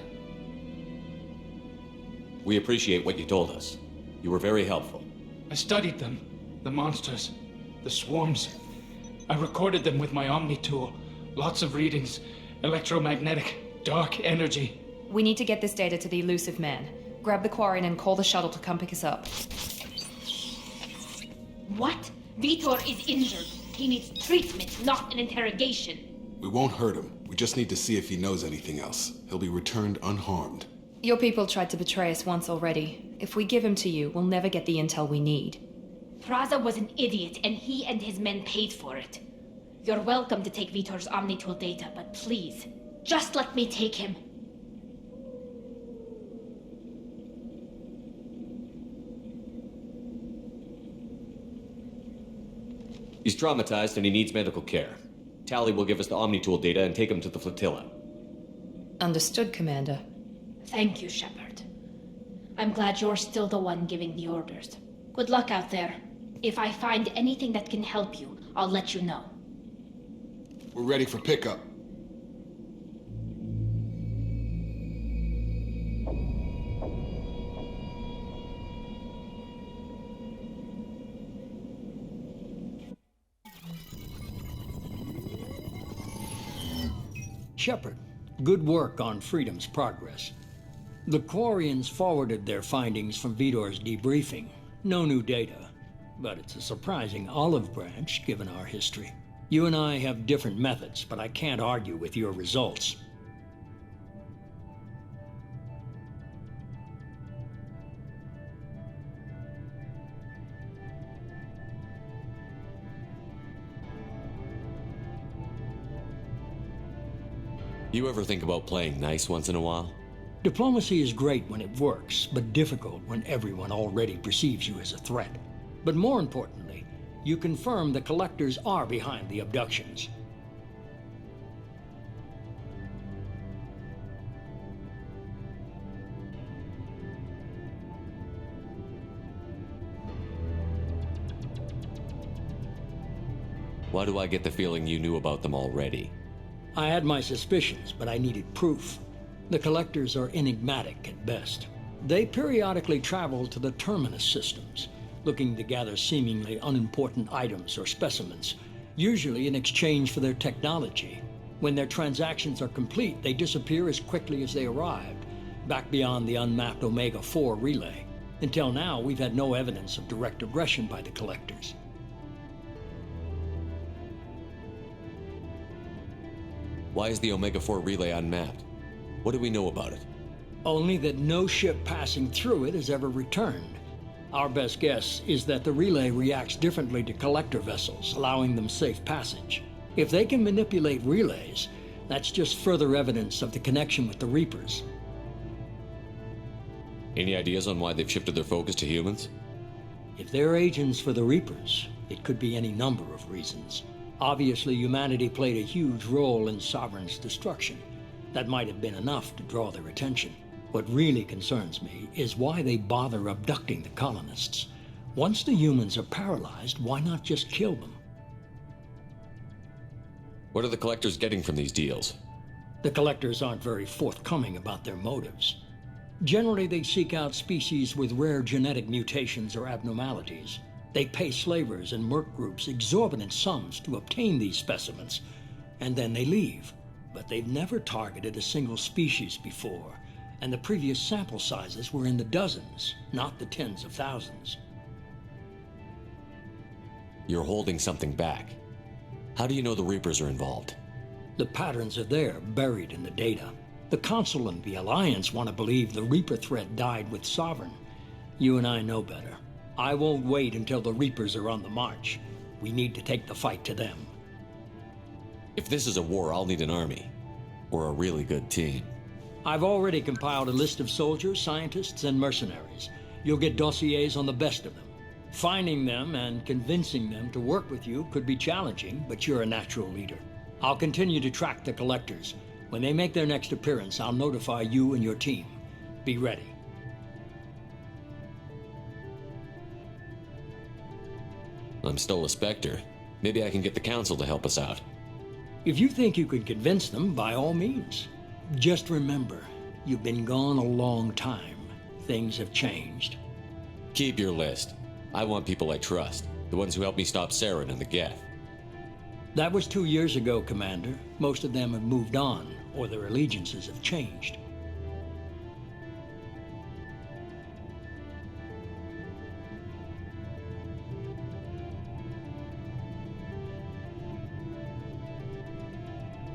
We appreciate what you told us. You were very helpful. I studied them. The monsters. The swarms. I recorded them with my Omni tool. Lots of readings. Electromagnetic. Dark energy. We need to get this data to the elusive man. Grab the Quarian and call the shuttle to come pick us up. What? Vitor is injured. He needs treatment, not an interrogation. We won't hurt him. We just need to see if he knows anything else. He'll be returned unharmed. Your people tried to betray us once already. If we give him to you, we'll never get the intel we need. Praza was an idiot, and he and his men paid for it. You're welcome to take Vitor's Omnitool data, but please, just let me take him. He's traumatized and he needs medical care. Tally will give us the Omnitool data and take him to the flotilla. Understood, Commander. Thank you, Shepard. I'm glad you're still the one giving the orders. Good luck out there. If I find anything that can help you, I'll let you know. We're ready for pickup. Shepard, good work on Freedom's progress. The Quarians forwarded their findings from Vitor's debriefing. No new data, but it's a surprising olive branch given our history. You and I have different methods, but I can't argue with your results. You ever think about playing nice once in a while? Diplomacy is great when it works, but difficult when everyone already perceives you as a threat. But more importantly, you confirm the collectors are behind the abductions. Why do I get the feeling you knew about them already? I had my suspicions, but I needed proof. The collectors are enigmatic at best. They periodically travel to the terminus systems, looking to gather seemingly unimportant items or specimens, usually in exchange for their technology. When their transactions are complete, they disappear as quickly as they arrived, back beyond the unmapped Omega-4 relay. Until now, we've had no evidence of direct aggression by the collectors. Why is the Omega-4 relay unmapped? What do we know about it? Only that no ship passing through it has ever returned. Our best guess is that the relay reacts differently to collector vessels, allowing them safe passage. If they can manipulate relays, that's just further evidence of the connection with the Reapers. Any ideas on why they've shifted their focus to humans? If they're agents for the Reapers, It could be any number of reasons. Obviously, humanity played a huge role in Sovereign's destruction. That might have been enough to draw their attention. What really concerns me is why they bother abducting the colonists. Once the humans are paralyzed, why not just kill them? What are the collectors getting from these deals? The collectors aren't very forthcoming about their motives. Generally, they seek out species with rare genetic mutations or abnormalities. They pay slavers and merc groups exorbitant sums to obtain these specimens, and then they leave. But they've never targeted a single species before, and the previous sample sizes were in the dozens, not the tens of thousands. You're holding something back. How do you know the Reapers are involved? The patterns are there, buried in the data. The Council and the Alliance want to believe the Reaper threat died with Sovereign. You and I know better. I won't wait until the Reapers are on the march. We need to take the fight to them. If this is a war, I'll need an army. Or a really good team. I've already compiled a list of soldiers, scientists, and mercenaries. You'll get dossiers on the best of them. Finding them and convincing them to work with you could be challenging, but you're a natural leader. I'll continue to track the collectors. When they make their next appearance, I'll notify you and your team. Be ready. I'm still a Spectre. Maybe I can get the Council to help us out. If you think you can convince them, by all means. Just remember, you've been gone a long time. Things have changed. Keep your list. I want people I trust. The ones who helped me stop Saren and the Geth. That was 2 years ago, Commander. Most of them have moved on, or their allegiances have changed.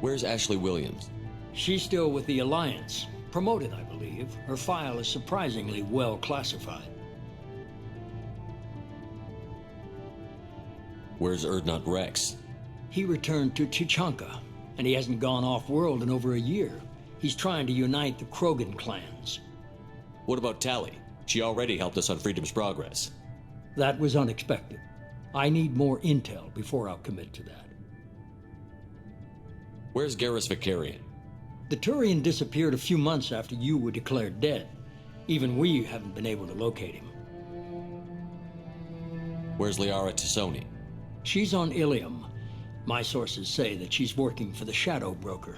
Where's Ashley Williams? She's still with the Alliance. Promoted, I believe. Her file is surprisingly well classified. Where's Erdnot Rex? He returned to Chichanka, and he hasn't gone off-world in over a year. He's trying to unite the Krogan clans. What about Tali? She already helped us on Freedom's Progress. That was unexpected. I need more intel before I'll commit to that. Where's Garrus Vicarian? The Turian disappeared a few months after you were declared dead. Even we haven't been able to locate him. Where's Liara Tassoni? She's on Ilium. My sources say that she's working for the Shadow Broker.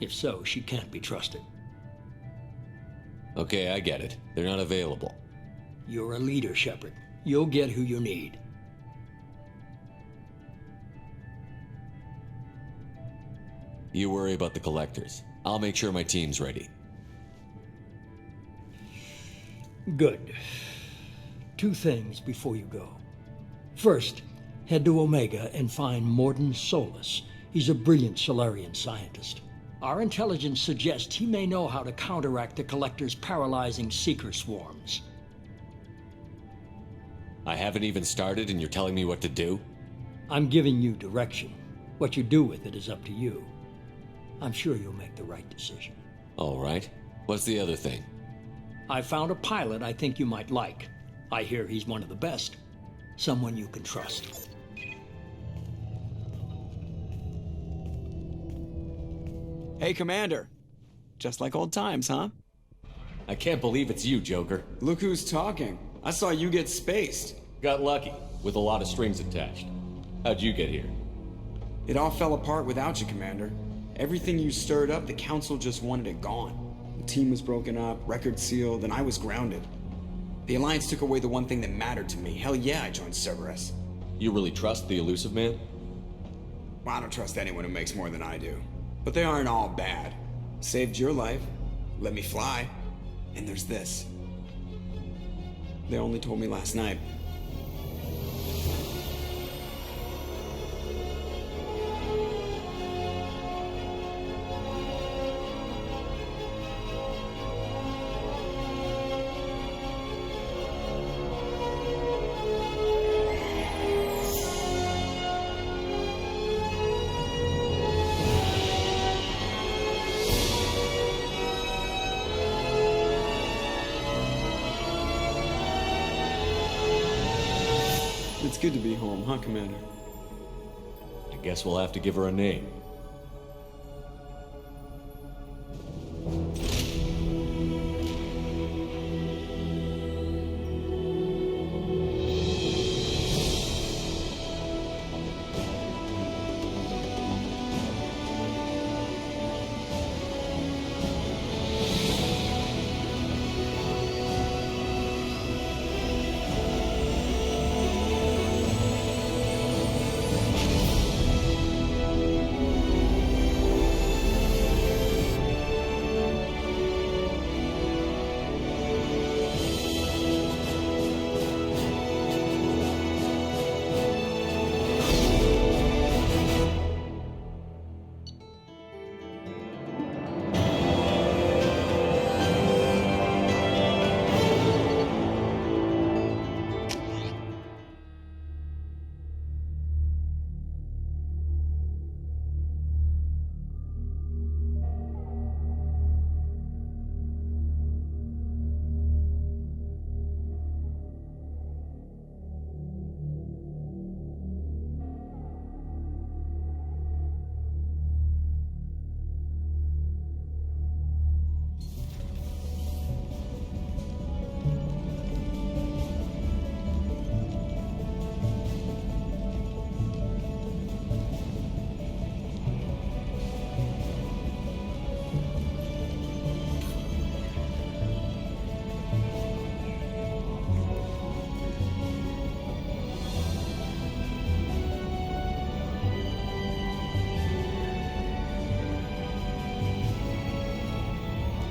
If so, she can't be trusted. Okay, I get it. They're not available. You're a leader, Shepard. You'll get who you need. You worry about the collectors. I'll make sure my team's ready. Good. 2 things before you go. First, head to Omega and find Mordin Solus. He's a brilliant Solarian scientist. Our intelligence suggests he may know how to counteract the Collector's paralyzing Seeker swarms. I haven't even started and you're telling me what to do? I'm giving you direction. What you do with it is up to you. I'm sure you'll make the right decision. All right. What's the other thing? I found a pilot I think you might like. I hear he's one of the best. Someone you can trust. Hey, Commander. Just like old times, huh? I can't believe it's you, Joker. Look who's talking. I saw you get spaced. Got lucky, with a lot of strings attached. How'd you get here? It all fell apart without you, Commander. Everything you stirred up, the Council just wanted it gone. The team was broken up, record sealed, and I was grounded. The Alliance took away the one thing that mattered to me. Hell yeah, I joined Cerberus. You really trust the Elusive Man? Well, I don't trust anyone who makes more than I do. But they aren't all bad. Saved your life, let me fly, and there's this. They only told me last night. It's good to be home, huh, Commander? I guess we'll have to give her a name.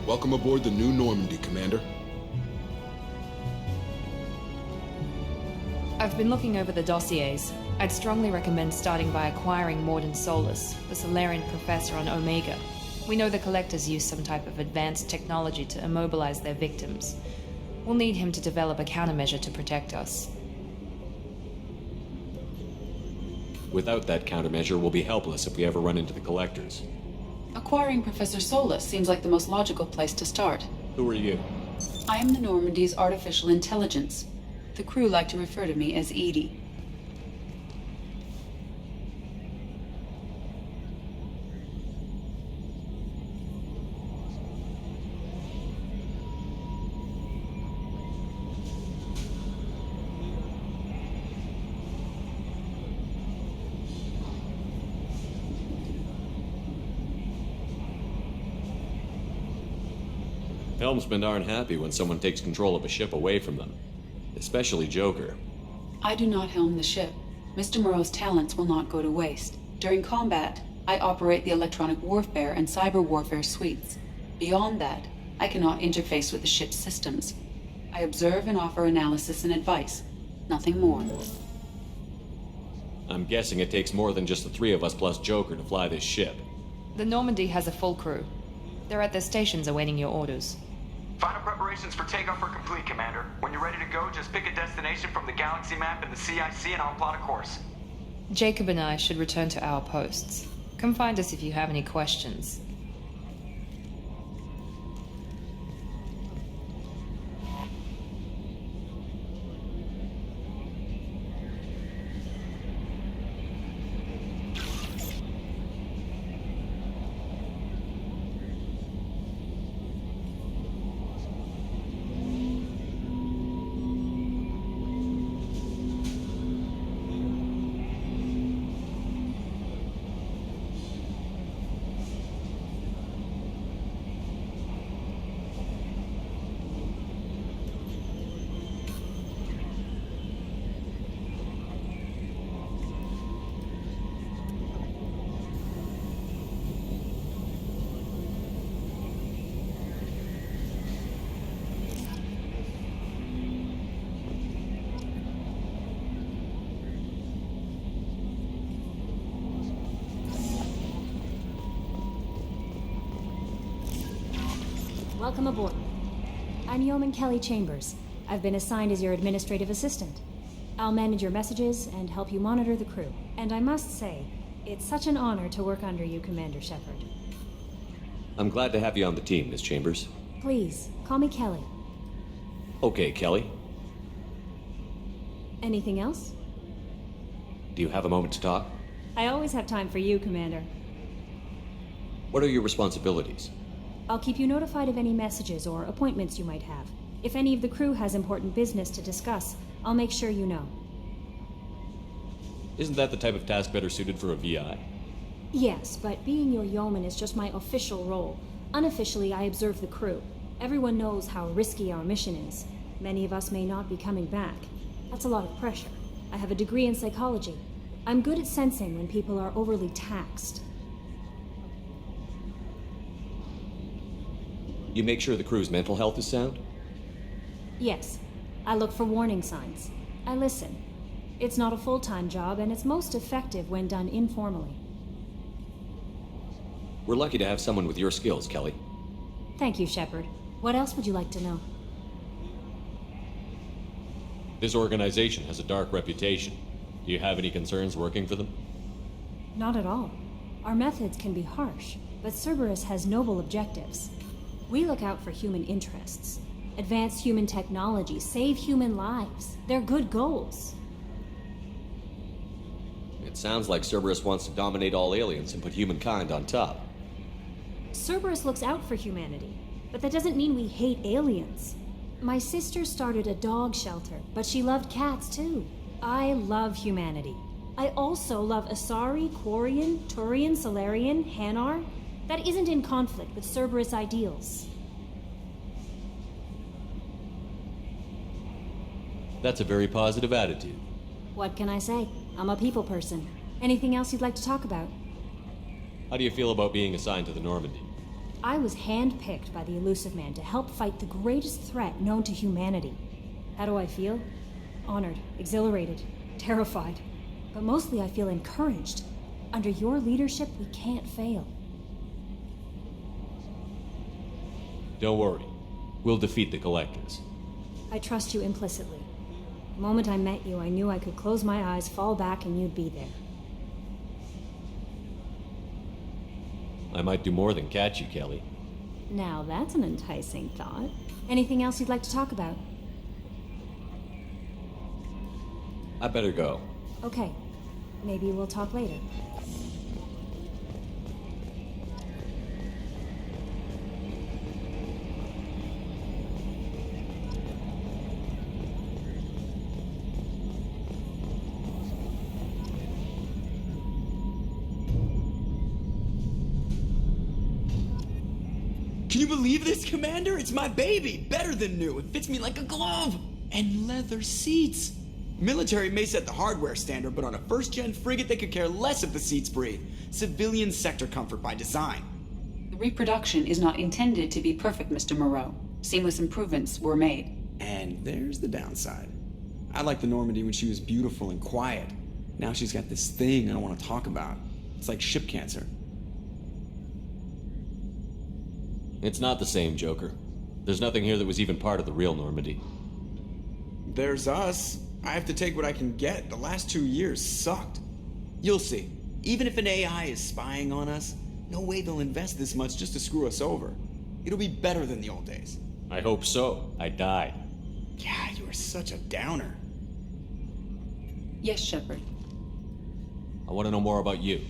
Welcome aboard the new Normandy, Commander. I've been looking over the dossiers. I'd strongly recommend starting by acquiring Morden Solus, the Solarian professor on Omega. We know the Collectors use some type of advanced technology to immobilize their victims. We'll need him to develop a countermeasure to protect us. Without that countermeasure, we'll be helpless if we ever run into the Collectors. Acquiring Professor Solus seems like the most logical place to start. Who are you? I am the Normandy's artificial intelligence. The crew like to refer to me as Edie. Helmsmen aren't happy when someone takes control of a ship away from them. Especially Joker. I do not helm the ship. Mr. Moreau's talents will not go to waste. During combat, I operate the electronic warfare and cyber warfare suites. Beyond that, I cannot interface with the ship's systems. I observe and offer analysis and advice. Nothing more. I'm guessing it takes more than just the three of us plus Joker to fly this ship. The Normandy has a full crew. They're at their stations awaiting your orders. Final preparations for takeoff are complete, Commander. When you're ready to go, just pick a destination from the galaxy map in the CIC and I'll plot a course. Jacob and I should return to our posts. Come find us if you have any questions. Welcome aboard. I'm Yeoman Kelly Chambers. I've been assigned as your administrative assistant. I'll manage your messages and help you monitor the crew. And I must say, it's such an honor to work under you, Commander Shepard. I'm glad to have you on the team, Miss Chambers. Please, call me Kelly. Okay, Kelly. Anything else? Do you have a moment to talk? I always have time for you, Commander. What are your responsibilities? I'll keep you notified of any messages or appointments you might have. If any of the crew has important business to discuss, I'll make sure you know. Isn't that the type of task better suited for a VI? Yes, but being your yeoman is just my official role. Unofficially, I observe the crew. Everyone knows how risky our mission is. Many of us may not be coming back. That's a lot of pressure. I have a degree in psychology. I'm good at sensing when people are overly taxed. You make sure the crew's mental health is sound? Yes. I look for warning signs. I listen. It's not a full-time job, and it's most effective when done informally. We're lucky to have someone with your skills, Kelly. Thank you, Shepard. What else would you like to know? This organization has a dark reputation. Do you have any concerns working for them? Not at all. Our methods can be harsh, but Cerberus has noble objectives. We look out for human interests. Advance human technology, save human lives. They're good goals. It sounds like Cerberus wants to dominate all aliens and put humankind on top. Cerberus looks out for humanity, but that doesn't mean we hate aliens. My sister started a dog shelter, but she loved cats too. I love humanity. I also love Asari, Quarian, Turian, Solarian, Hanar. That isn't in conflict with Cerberus ideals. That's a very positive attitude. What can I say? I'm a people person. Anything else you'd like to talk about? How do you feel about being assigned to the Normandy? I was handpicked by the Elusive Man to help fight the greatest threat known to humanity. How do I feel? Honored, exhilarated, terrified. But mostly I feel encouraged. Under your leadership, we can't fail. Don't worry. We'll defeat the Collectors. I trust you implicitly. The moment I met you, I knew I could close my eyes, fall back, and you'd be there. I might do more than catch you, Kelly. Now that's an enticing thought. Anything else you'd like to talk about? I better go. Okay. Maybe we'll talk later. Can you believe this, Commander? It's my baby! Better than new. It fits me like a glove! And leather seats! Military may set the hardware standard, but on a first-gen frigate, they could care less if the seats breathe. Civilian sector comfort by design. The reproduction is not intended to be perfect, Mr. Moreau. Seamless improvements were made. And there's the downside. I liked the Normandy when she was beautiful and quiet. Now she's got this thing I don't want to talk about. It's like ship cancer. It's not the same, Joker. There's nothing here that was even part of the real Normandy. There's us. I have to take what I can get. The last 2 years sucked. You'll see. Even if an AI is spying on us, no way they'll invest this much just to screw us over. It'll be better than the old days. I hope so. I died. Yeah, you are such a downer. Yes, Shepard. I want to know more about you.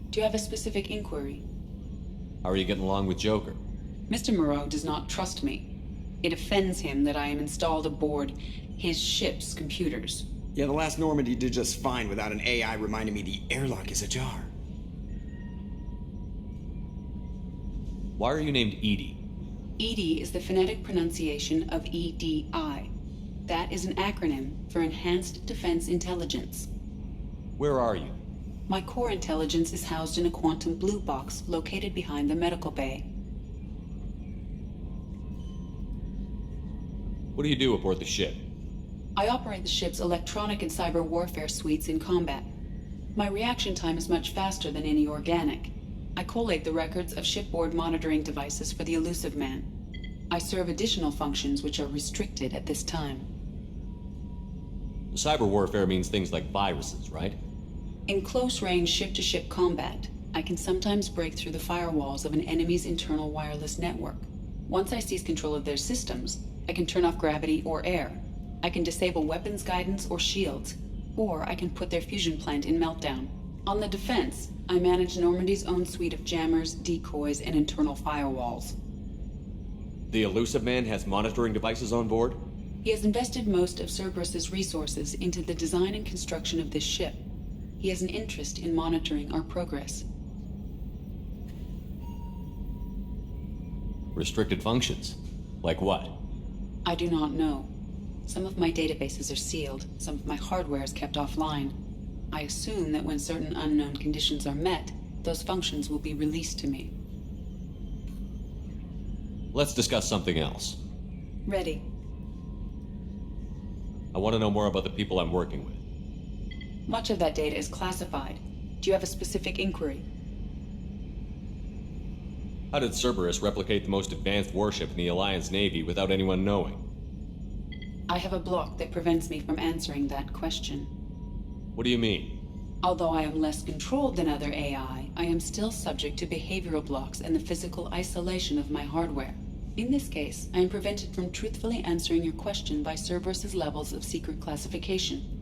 Do you have a specific inquiry? How are you getting along with Joker? Mr. Moreau does not trust me. It offends him that I am installed aboard his ship's computers. Yeah, the last Normandy did just fine without an AI reminding me the airlock is ajar. Why are you named Edie? EDI is the phonetic pronunciation of EDI. That is an acronym for Enhanced Defense Intelligence. Where are you? My core intelligence is housed in a quantum blue box located behind the medical bay. What do you do aboard the ship? I operate the ship's electronic and cyber warfare suites in combat. My reaction time is much faster than any organic. I collate the records of shipboard monitoring devices for the Elusive Man. I serve additional functions which are restricted at this time. Cyber warfare means things like viruses, right? In close-range ship-to-ship combat, I can sometimes break through the firewalls of an enemy's internal wireless network. Once I seize control of their systems, I can turn off gravity or air. I can disable weapons guidance or shields. or I can put their fusion plant in meltdown. On the defense, I manage Normandy's own suite of jammers, decoys, and internal firewalls. The Elusive Man has monitoring devices on board? He has invested most of Cerberus's resources into the design and construction of this ship. He has an interest in monitoring our progress. Restricted functions? Like what? I do not know. Some of my databases are sealed, some of my hardware is kept offline. I assume that when certain unknown conditions are met, those functions will be released to me. Let's discuss something else. Ready. I want to know more about the people I'm working with. Much of that data is classified. Do you have a specific inquiry? How did Cerberus replicate the most advanced warship in the Alliance Navy without anyone knowing? I have a block that prevents me from answering that question. What do you mean? Although I am less controlled than other AI, I am still subject to behavioral blocks and the physical isolation of my hardware. In this case, I am prevented from truthfully answering your question by Cerberus's levels of secret classification.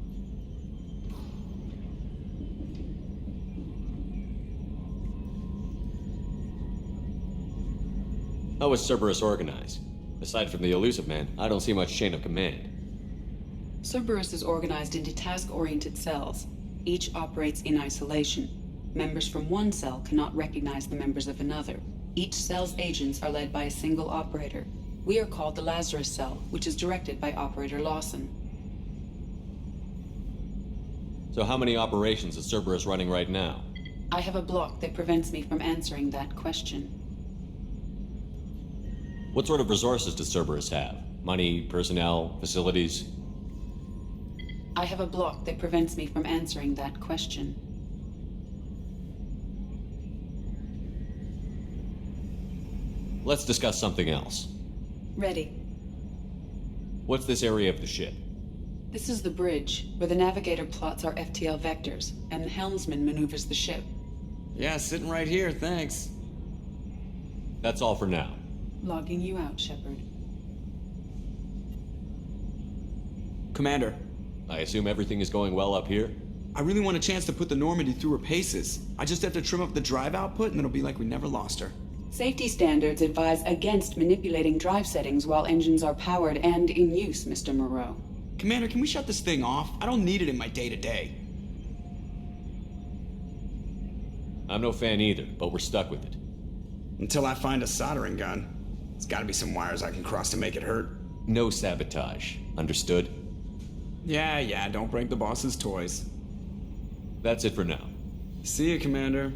How is Cerberus organized? Aside from the Elusive Man, I don't see much chain of command. Cerberus is organized into task-oriented cells. Each operates in isolation. Members from one cell cannot recognize the members of another. Each cell's agents are led by a single operator. We are called the Lazarus Cell, which is directed by Operator Lawson. So how many operations is Cerberus running right now? I have a block that prevents me from answering that question. What sort of resources does Cerberus have? Money, personnel, facilities? I have a block that prevents me from answering that question. Let's discuss something else. Ready. What's this area of the ship? This is the bridge, where the navigator plots our FTL vectors, and the helmsman maneuvers the ship. Yeah, sitting right here, thanks. That's all for now. Logging you out, Shepard. Commander. I assume everything is going well up here? I really want a chance to put the Normandy through her paces. I just have to trim up the drive output and it'll be like we never lost her. Safety standards advise against manipulating drive settings while engines are powered and in use, Mr. Moreau. Commander, can we shut this thing off? I don't need it in my day-to-day. I'm no fan either, but we're stuck with it. Until I find a soldering gun. There's gotta be some wires I can cross to make it hurt. No sabotage. Understood? Yeah, don't break the boss's toys. That's it for now. See you, Commander.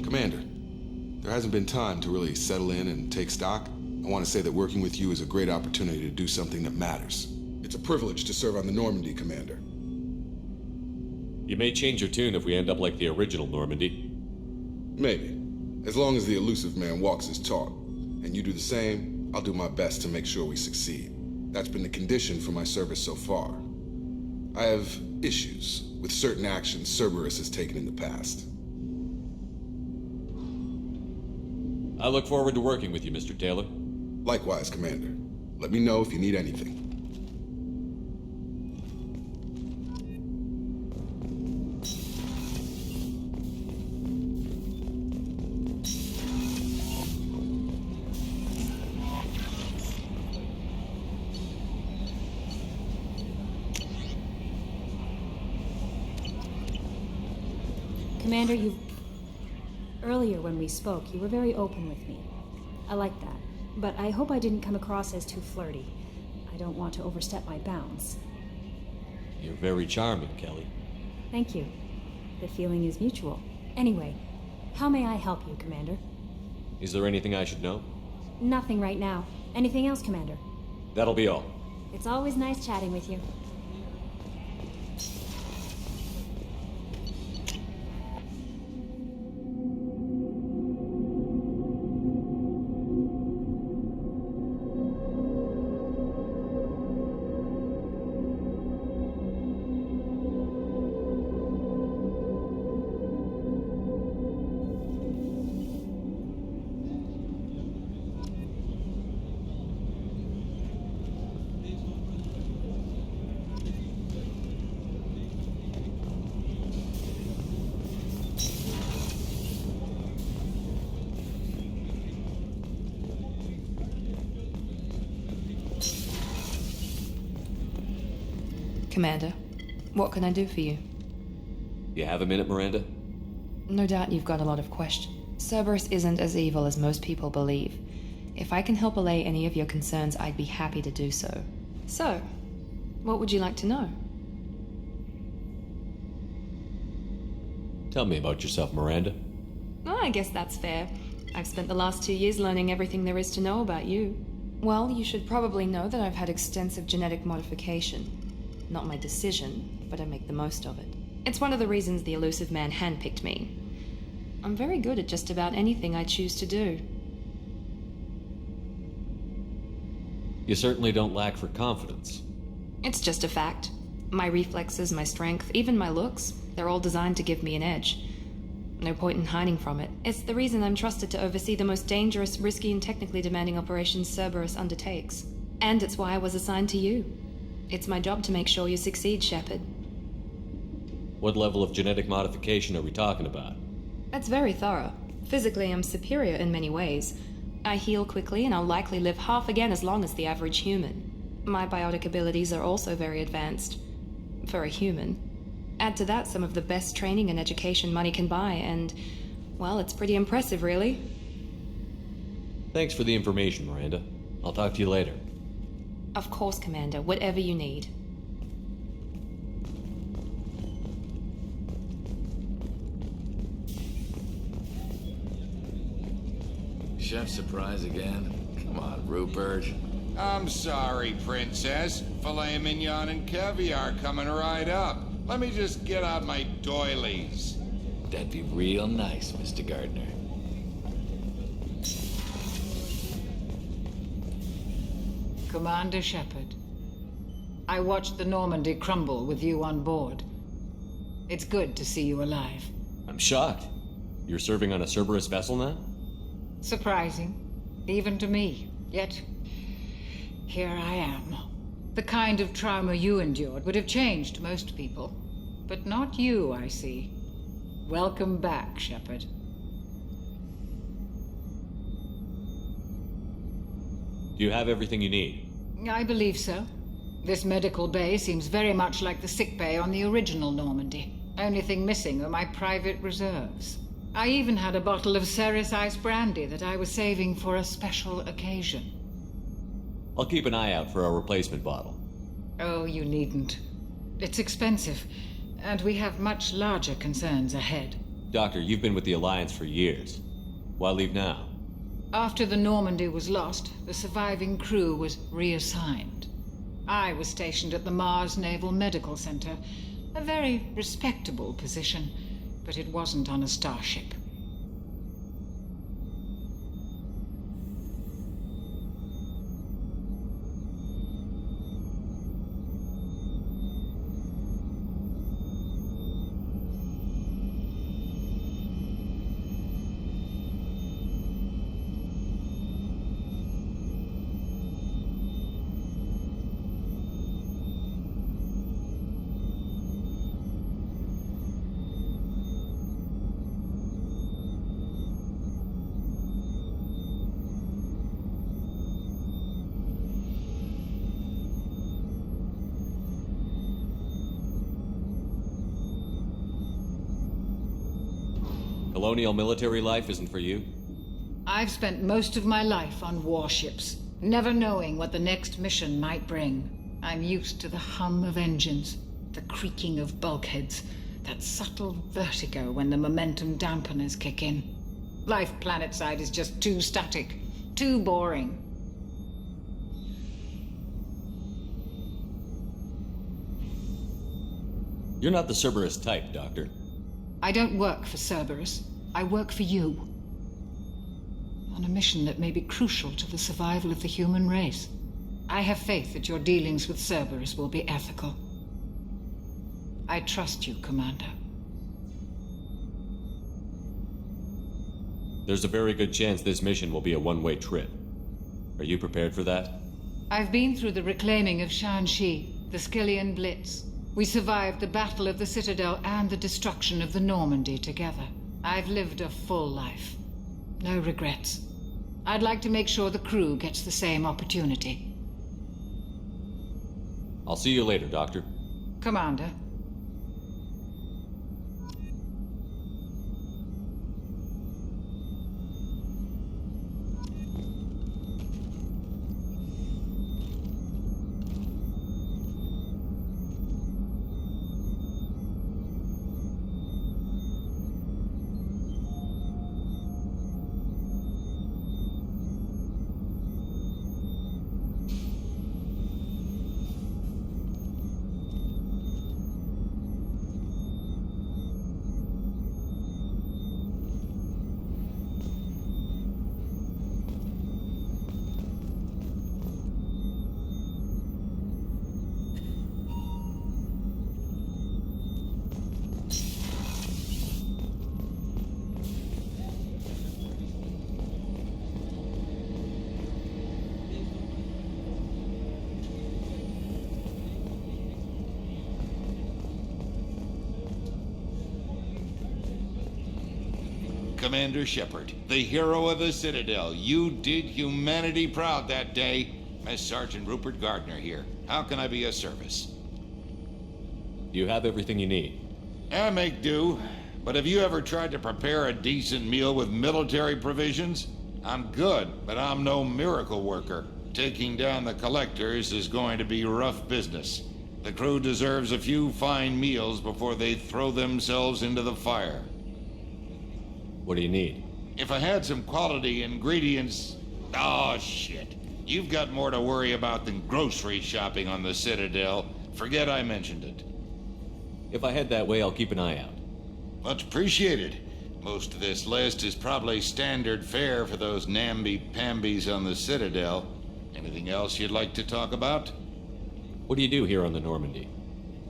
Commander, there hasn't been time to really settle in and take stock. I want to say that working with you is a great opportunity to do something that matters. It's a privilege to serve on the Normandy, Commander. You may change your tune if we end up like the original Normandy. Maybe. As long as the Elusive Man walks his talk, and you do the same, I'll do my best to make sure we succeed. That's been the condition for my service so far. I have issues with certain actions Cerberus has taken in the past. I look forward to working with you, Mr. Taylor. Likewise, Commander. Let me know if you need anything. Commander, earlier when we spoke, you were very open with me. I like that. But I hope I didn't come across as too flirty. I don't want to overstep my bounds. You're very charming, Kelly. Thank you. The feeling is mutual. Anyway, how may I help you, Commander? Is there anything I should know? Nothing right now. Anything else, Commander? That'll be all. It's always nice chatting with you. Commander. What can I do for you? You have a minute, Miranda? No doubt you've got a lot of questions. Cerberus isn't as evil as most people believe. If I can help allay any of your concerns, I'd be happy to do so. So, what would you like to know? Tell me about yourself, Miranda. Oh, I guess that's fair. I've spent the last 2 years learning everything there is to know about you. Well, you should probably know that I've had extensive genetic modification. Not my decision, but I make the most of it. It's one of the reasons the elusive man handpicked me. I'm very good at just about anything I choose to do. You certainly don't lack for confidence. It's just a fact. My reflexes, my strength, even my looks, they're all designed to give me an edge. No point in hiding from it. It's the reason I'm trusted to oversee the most dangerous, risky, and technically demanding operations Cerberus undertakes. And it's why I was assigned to you. It's my job to make sure you succeed, Shepard. What level of genetic modification are we talking about? That's very thorough. Physically, I'm superior in many ways. I heal quickly, and I'll likely live half again as long as the average human. My biotic abilities are also very advanced. For a human. Add to that some of the best training and education money can buy, and, well, it's pretty impressive, really. Thanks for the information, Miranda. I'll talk to you later. Of course, Commander. Whatever you need. Chef surprise again? Come on, Rupert. I'm sorry, Princess. Filet mignon and caviar coming right up. Let me just get out my doilies. That'd be real nice, Mr. Gardner. Commander Shepard, I watched the Normandy crumble with you on board. It's good to see you alive. I'm shocked. You're serving on a Cerberus vessel now? Surprising, even to me. Yet, here I am. The kind of trauma you endured would have changed most people. But not you, I see. Welcome back, Shepard. Do you have everything you need? I believe so. This medical bay seems very much like the sick bay on the original Normandy. Only thing missing are my private reserves. I even had a bottle of Ceres Ice brandy that I was saving for a special occasion. I'll keep an eye out for a replacement bottle. Oh, you needn't. It's expensive, and we have much larger concerns ahead. Doctor, you've been with the Alliance for years. Why leave now? After the Normandy was lost, the surviving crew was reassigned. I was stationed at the Mars Naval Medical Center, a very respectable position, but it wasn't on a starship. Colonial military life isn't for you? I've spent most of my life on warships, never knowing what the next mission might bring. I'm used to the hum of engines, the creaking of bulkheads, that subtle vertigo when the momentum dampeners kick in. Life planetside is just too static, too boring. You're not the Cerberus type, Doctor. I don't work for Cerberus. I work for you. On a mission that may be crucial to the survival of the human race. I have faith that your dealings with Cerberus will be ethical. I trust you, Commander. There's a very good chance this mission will be a one-way trip. Are you prepared for that? I've been through the reclaiming of Shanxi, the Skillian Blitz. We survived the Battle of the Citadel and the destruction of the Normandy together. I've lived a full life. No regrets. I'd like to make sure the crew gets the same opportunity. I'll see you later, Doctor. Commander. Commander Shepard, the hero of the Citadel. You did humanity proud that day. Master Sergeant Rupert Gardner here. How can I be of service? You have everything you need. I make do. But have you ever tried to prepare a decent meal with military provisions? I'm good, but I'm no miracle worker. Taking down the collectors is going to be rough business. The crew deserves a few fine meals before they throw themselves into the fire. What do you need? If I had some quality ingredients... Oh, shit. You've got more to worry about than grocery shopping on the Citadel. Forget I mentioned it. If I head that way, I'll keep an eye out. Much appreciated. Most of this list is probably standard fare for those namby-pambies on the Citadel. Anything else you'd like to talk about? What do you do here on the Normandy?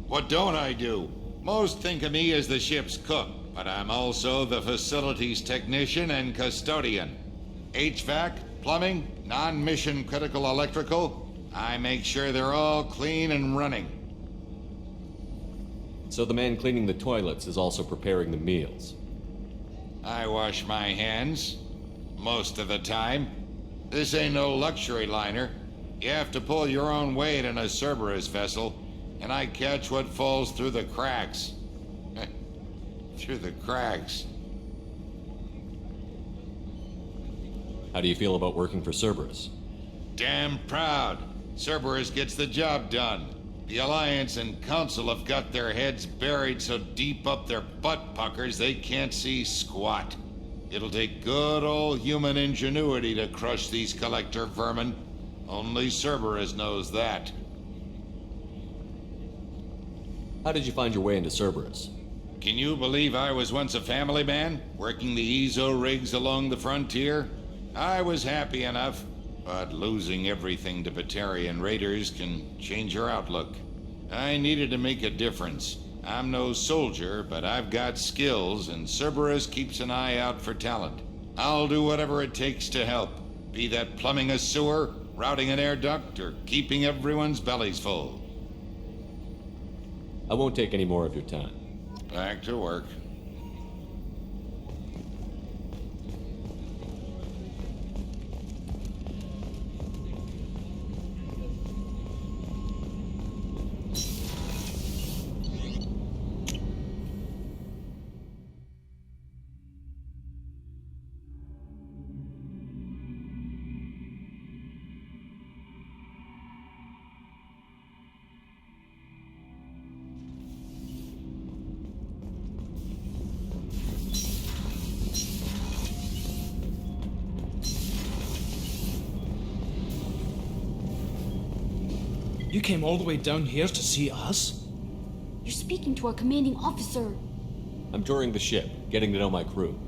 What don't I do? Most think of me as the ship's cook, but I'm also the facilities technician and custodian. HVAC, plumbing, non-mission critical electrical. I make sure they're all clean and running. So the man cleaning the toilets is also preparing the meals? I wash my hands. Most of the time. This ain't no luxury liner. You have to pull your own weight in a Cerberus vessel, and I catch what falls through the cracks. Through the cracks. How do you feel about working for Cerberus? Damn proud. Cerberus gets the job done. The Alliance and Council have got their heads buried so deep up their butt puckers they can't see squat. It'll take good old human ingenuity to crush these collector vermin. Only Cerberus knows that. How did you find your way into Cerberus? Can you believe I was once a family man, working the EZO rigs along the frontier? I was happy enough, but losing everything to Batarian raiders can change your outlook. I needed to make a difference. I'm no soldier, but I've got skills, and Cerberus keeps an eye out for talent. I'll do whatever it takes to help, be that plumbing a sewer, routing an air duct, or keeping everyone's bellies full. I won't take any more of your time. Back to work. You came all the way down here to see us? You're speaking to our commanding officer. I'm touring the ship, getting to know my crew.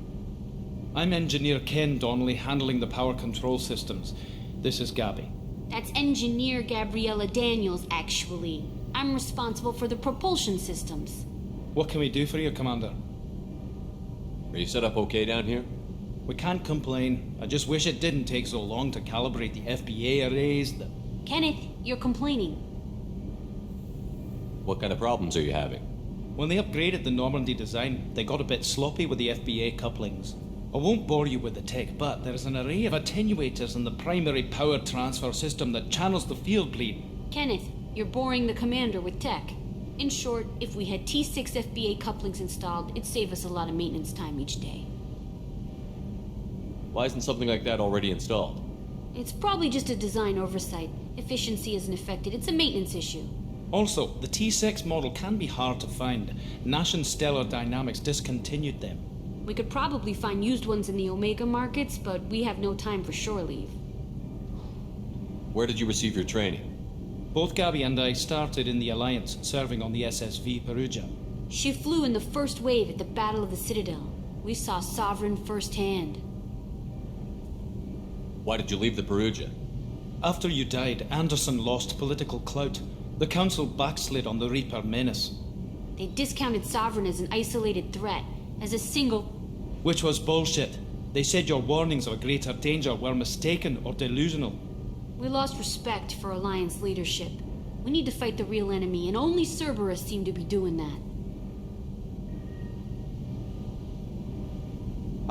I'm Engineer Ken Donnelly, handling the power control systems. This is Gabby. That's Engineer Gabriella Daniels, actually. I'm responsible for the propulsion systems. What can we do for you, Commander? Are you set up okay down here? We can't complain. I just wish it didn't take so long to calibrate the FBA arrays. Kenneth, you're complaining. What kind of problems are you having? When they upgraded the Normandy design, they got a bit sloppy with the FBA couplings. I won't bore you with the tech, but there's an array of attenuators in the primary power transfer system that channels the field bleed. Kenneth, you're boring the commander with tech. In short, if we had T6 FBA couplings installed, it'd save us a lot of maintenance time each day. Why isn't something like that already installed? It's probably just a design oversight. Efficiency isn't affected. It's a maintenance issue. Also, the T6 model can be hard to find. Nash and Stellar Dynamics discontinued them. We could probably find used ones in the Omega markets, but we have no time for shore leave. Where did you receive your training? Both Gabby and I started in the Alliance, serving on the SSV Perugia. She flew in the first wave at the Battle of the Citadel. We saw Sovereign firsthand. Why did you leave the Perugia? After you died, Anderson lost political clout. The Council backslid on the Reaper menace. They discounted Sovereign as an isolated threat, as a single... Which was bullshit. They said your warnings of a greater danger were mistaken or delusional. We lost respect for Alliance leadership. We need to fight the real enemy, and only Cerberus seem to be doing that.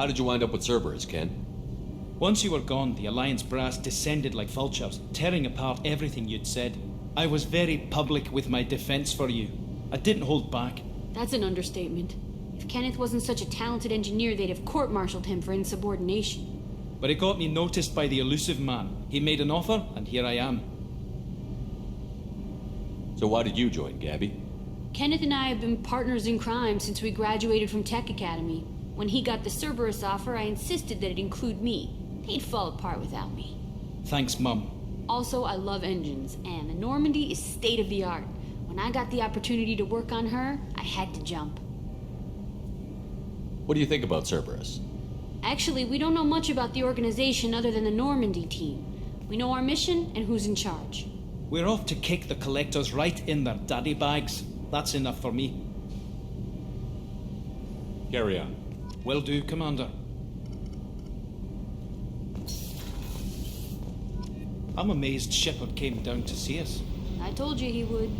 How did you wind up with Cerberus, Ken? Once you were gone, the Alliance brass descended like vultures, tearing apart everything you'd said. I was very public with my defense for you. I didn't hold back. That's an understatement. If Kenneth wasn't such a talented engineer, they'd have court-martialed him for insubordination. But it got me noticed by the elusive man. He made an offer, and here I am. So why did you join, Gabby? Kenneth and I have been partners in crime since we graduated from Tech Academy. When he got the Cerberus offer, I insisted that it include me. He'd fall apart without me. Thanks, Mum. Also, I love engines, and the Normandy is state-of-the-art. When I got the opportunity to work on her, I had to jump. What do you think about Cerberus? Actually, we don't know much about the organization other than the Normandy team. We know our mission and who's in charge. We're off to kick the Collectors right in their daddy bags. That's enough for me. Carry on. Will do, Commander. I'm amazed Shepard came down to see us. I told you he would.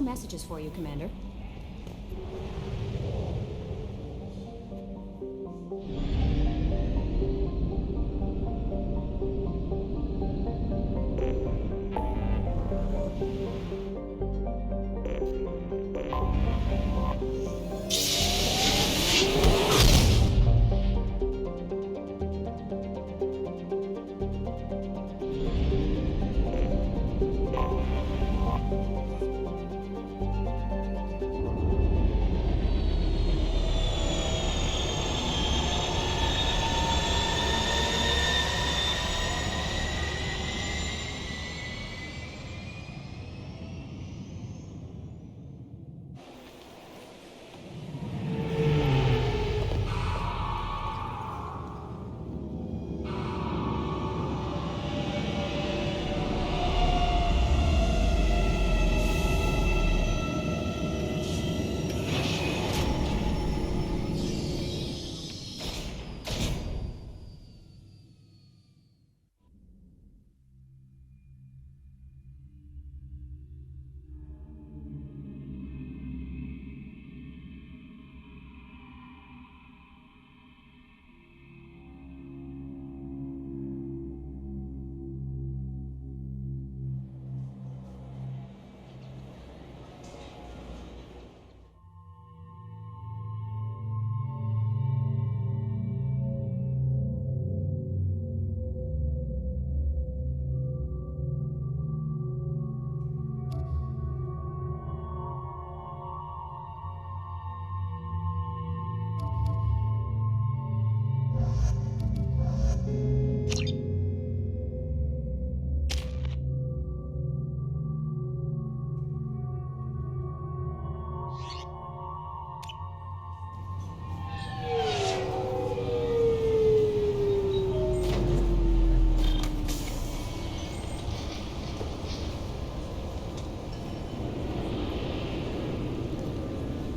some messages for you, Commander.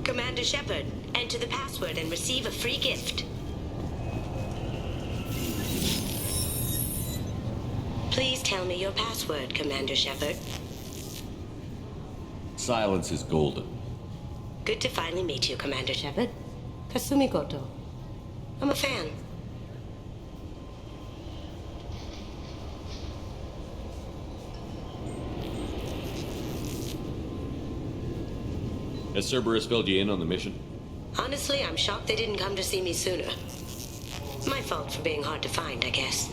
Commander Shepard, enter the password and receive a free gift. Please tell me your password, Commander Shepard. Silence is golden. Good to finally meet you, Commander Shepard. Kasumi Goto. I'm a fan. Has Cerberus filled you in on the mission? Honestly, I'm shocked they didn't come to see me sooner. My fault for being hard to find, I guess.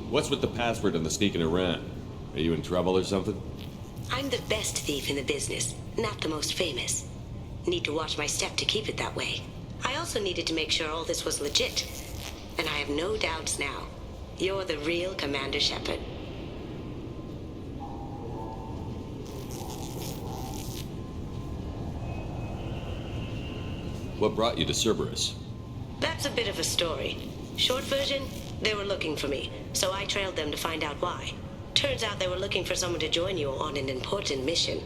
What's with the password and the sneaking around? Are you in trouble or something? I'm the best thief in the business, not the most famous. Need to watch my step to keep it that way. I also needed to make sure all this was legit. And I have no doubts now. You're the real Commander Shepard. What brought you to Cerberus? That's a bit of a story. Short version, they were looking for me, so I trailed them to find out why. Turns out they were looking for someone to join you on an important mission,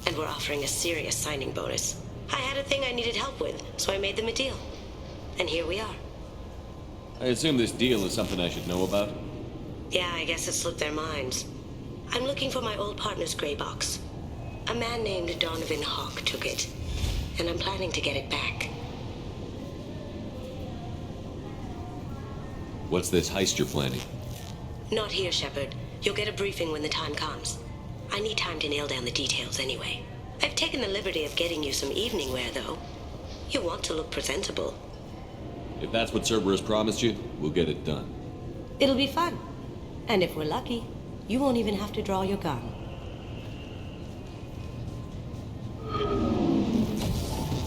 and were offering a serious signing bonus. I had a thing I needed help with, so I made them a deal. And here we are. I assume this deal is something I should know about? Yeah, I guess it slipped their minds. I'm looking for my old partner's gray box. A man named Donovan Hawk took it, and I'm planning to get it back. What's this heist you're planning? Not here, Shepard. You'll get a briefing when the time comes. I need time to nail down the details anyway. I've taken the liberty of getting you some evening wear, though. You want to look presentable. If that's what Cerberus promised you, we'll get it done. It'll be fun. And if we're lucky, you won't even have to draw your gun.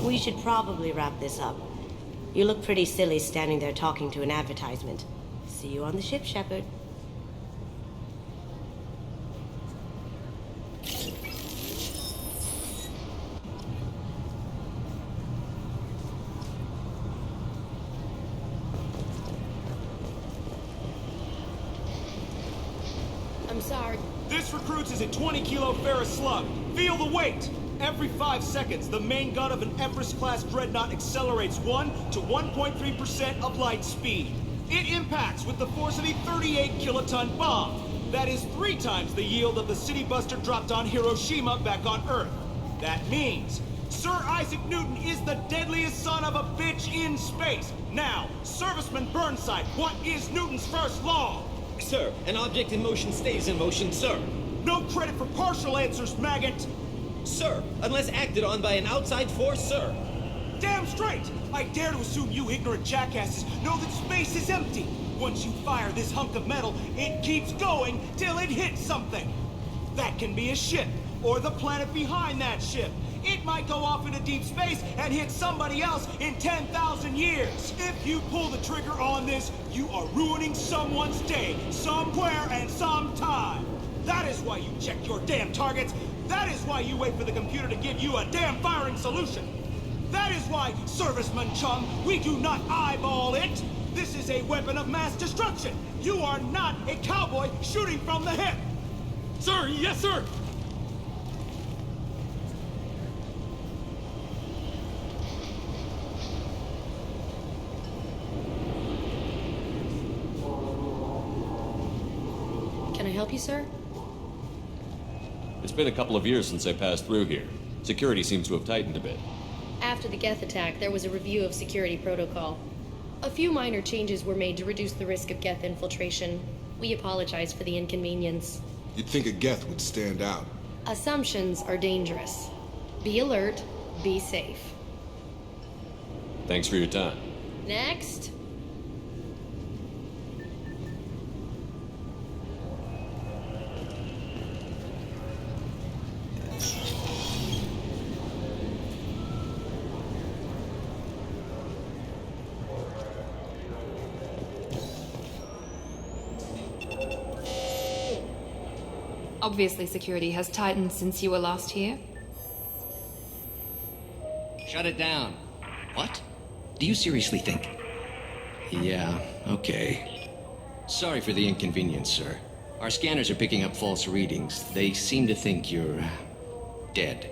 We should probably wrap this up. You look pretty silly standing there talking to an advertisement. See you on the ship, Shepard. I'm sorry. This recruits is a 20-kilo ferrous slug. Feel the weight! Every 5 seconds, the main gun of an Everest-class dreadnought accelerates 1 to 1.3% of light speed. It impacts with the force of a 38-kiloton bomb. That is 3 times the yield of the city buster dropped on Hiroshima back on Earth. That means Sir Isaac Newton is the deadliest son of a bitch in space. Now, Serviceman Burnside, what is Newton's first law? Sir, an object in motion stays in motion, sir. No credit for partial answers, maggot! Sir, unless acted on by an outside force, sir. Damn straight! I dare to assume you ignorant jackasses know that space is empty. Once you fire this hunk of metal, it keeps going till it hits something. That can be a ship, or the planet behind that ship. It might go off into deep space and hit somebody else in 10,000 years. If you pull the trigger on this, you are ruining someone's day, somewhere and sometime. That is why you check your damn targets. That is why you wait for the computer to give you a damn firing solution. That is why, Serviceman Chum, we do not eyeball it. This is a weapon of mass destruction. You are not a cowboy shooting from the hip. Sir, yes, sir. Can I help you, sir? It's been a couple of years since I passed through here. Security seems to have tightened a bit. After the Geth attack, there was a review of security protocol. A few minor changes were made to reduce the risk of Geth infiltration. We apologize for the inconvenience. You'd think a Geth would stand out. Assumptions are dangerous. Be alert, be safe. Thanks for your time. Next. Obviously, security has tightened since you were last here. Shut it down. What? Do you seriously think? Yeah, okay. Sorry for the inconvenience, sir. Our scanners are picking up false readings. They seem to think you're dead.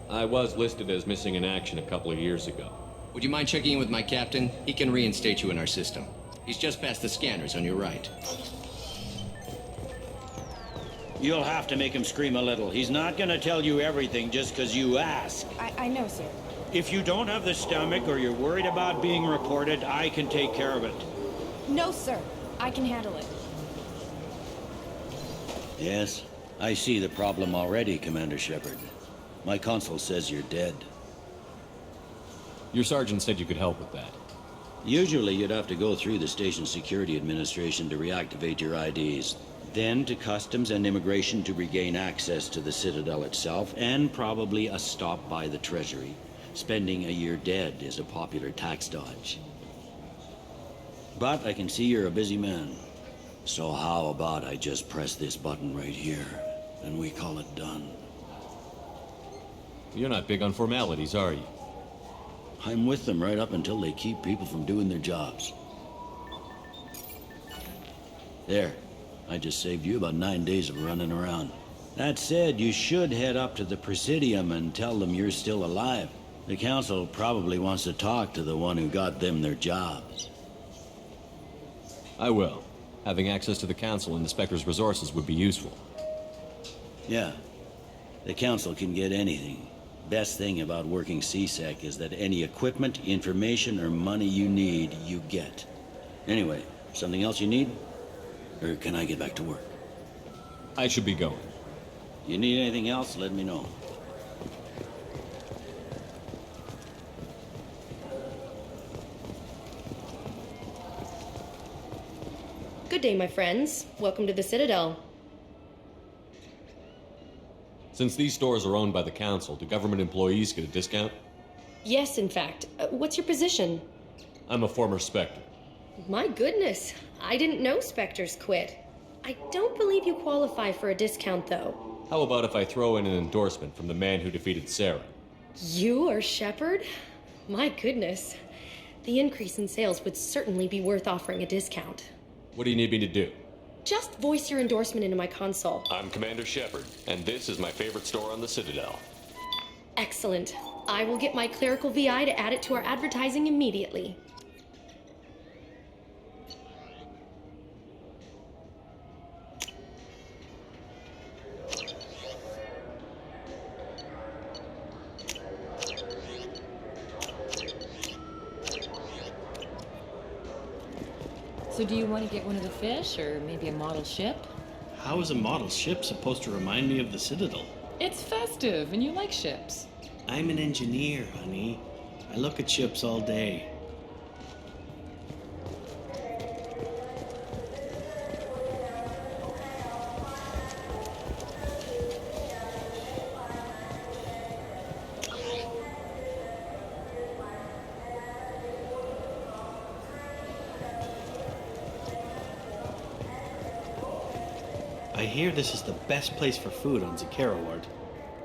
I was listed as missing in action a couple of years ago. Would you mind checking in with my captain? He can reinstate you in our system. He's just past the scanners on your right. You'll have to make him scream a little. He's not gonna tell you everything just because you ask. I know, sir. If you don't have the stomach or you're worried about being reported, I can take care of it. No, sir. I can handle it. Yes, I see the problem already, Commander Shepard. My console says you're dead. Your sergeant said you could help with that. Usually you'd have to go through the station security administration to reactivate your IDs. Then to Customs and Immigration to regain access to the Citadel itself, and probably a stop by the Treasury. Spending a year dead is a popular tax dodge. But I can see you're a busy man. So how about I just press this button right here, and we call it done? You're not big on formalities, are you? I'm with them right up until they keep people from doing their jobs. There. I just saved you about 9 days of running around. That said, you should head up to the Presidium and tell them you're still alive. The Council probably wants to talk to the one who got them their jobs. I will. Having access to the Council and the Spectre's resources would be useful. Yeah. The Council can get anything. Best thing about working CSEC is that any equipment, information, or money you need, you get. Anyway, something else you need? Or can I get back to work? I should be going. You need anything else, let me know. Good day, my friends. Welcome to the Citadel. Since these stores are owned by the Council, do government employees get a discount? Yes, in fact. What's your position? I'm a former Spectre. My goodness. I didn't know Spectres quit. I don't believe you qualify for a discount, though. How about if I throw in an endorsement from the man who defeated Sarah? You are Shepard? My goodness. The increase in sales would certainly be worth offering a discount. What do you need me to do? Just voice your endorsement into my console. I'm Commander Shepard, and this is my favorite store on the Citadel. Excellent. I will get my clerical VI to add it to our advertising immediately. So do you want to get one of the fish, or maybe a model ship? How is a model ship supposed to remind me of the Citadel? It's festive, and you like ships. I'm an engineer, honey. I look at ships all day. I hear this is the best place for food on Zakera Ward.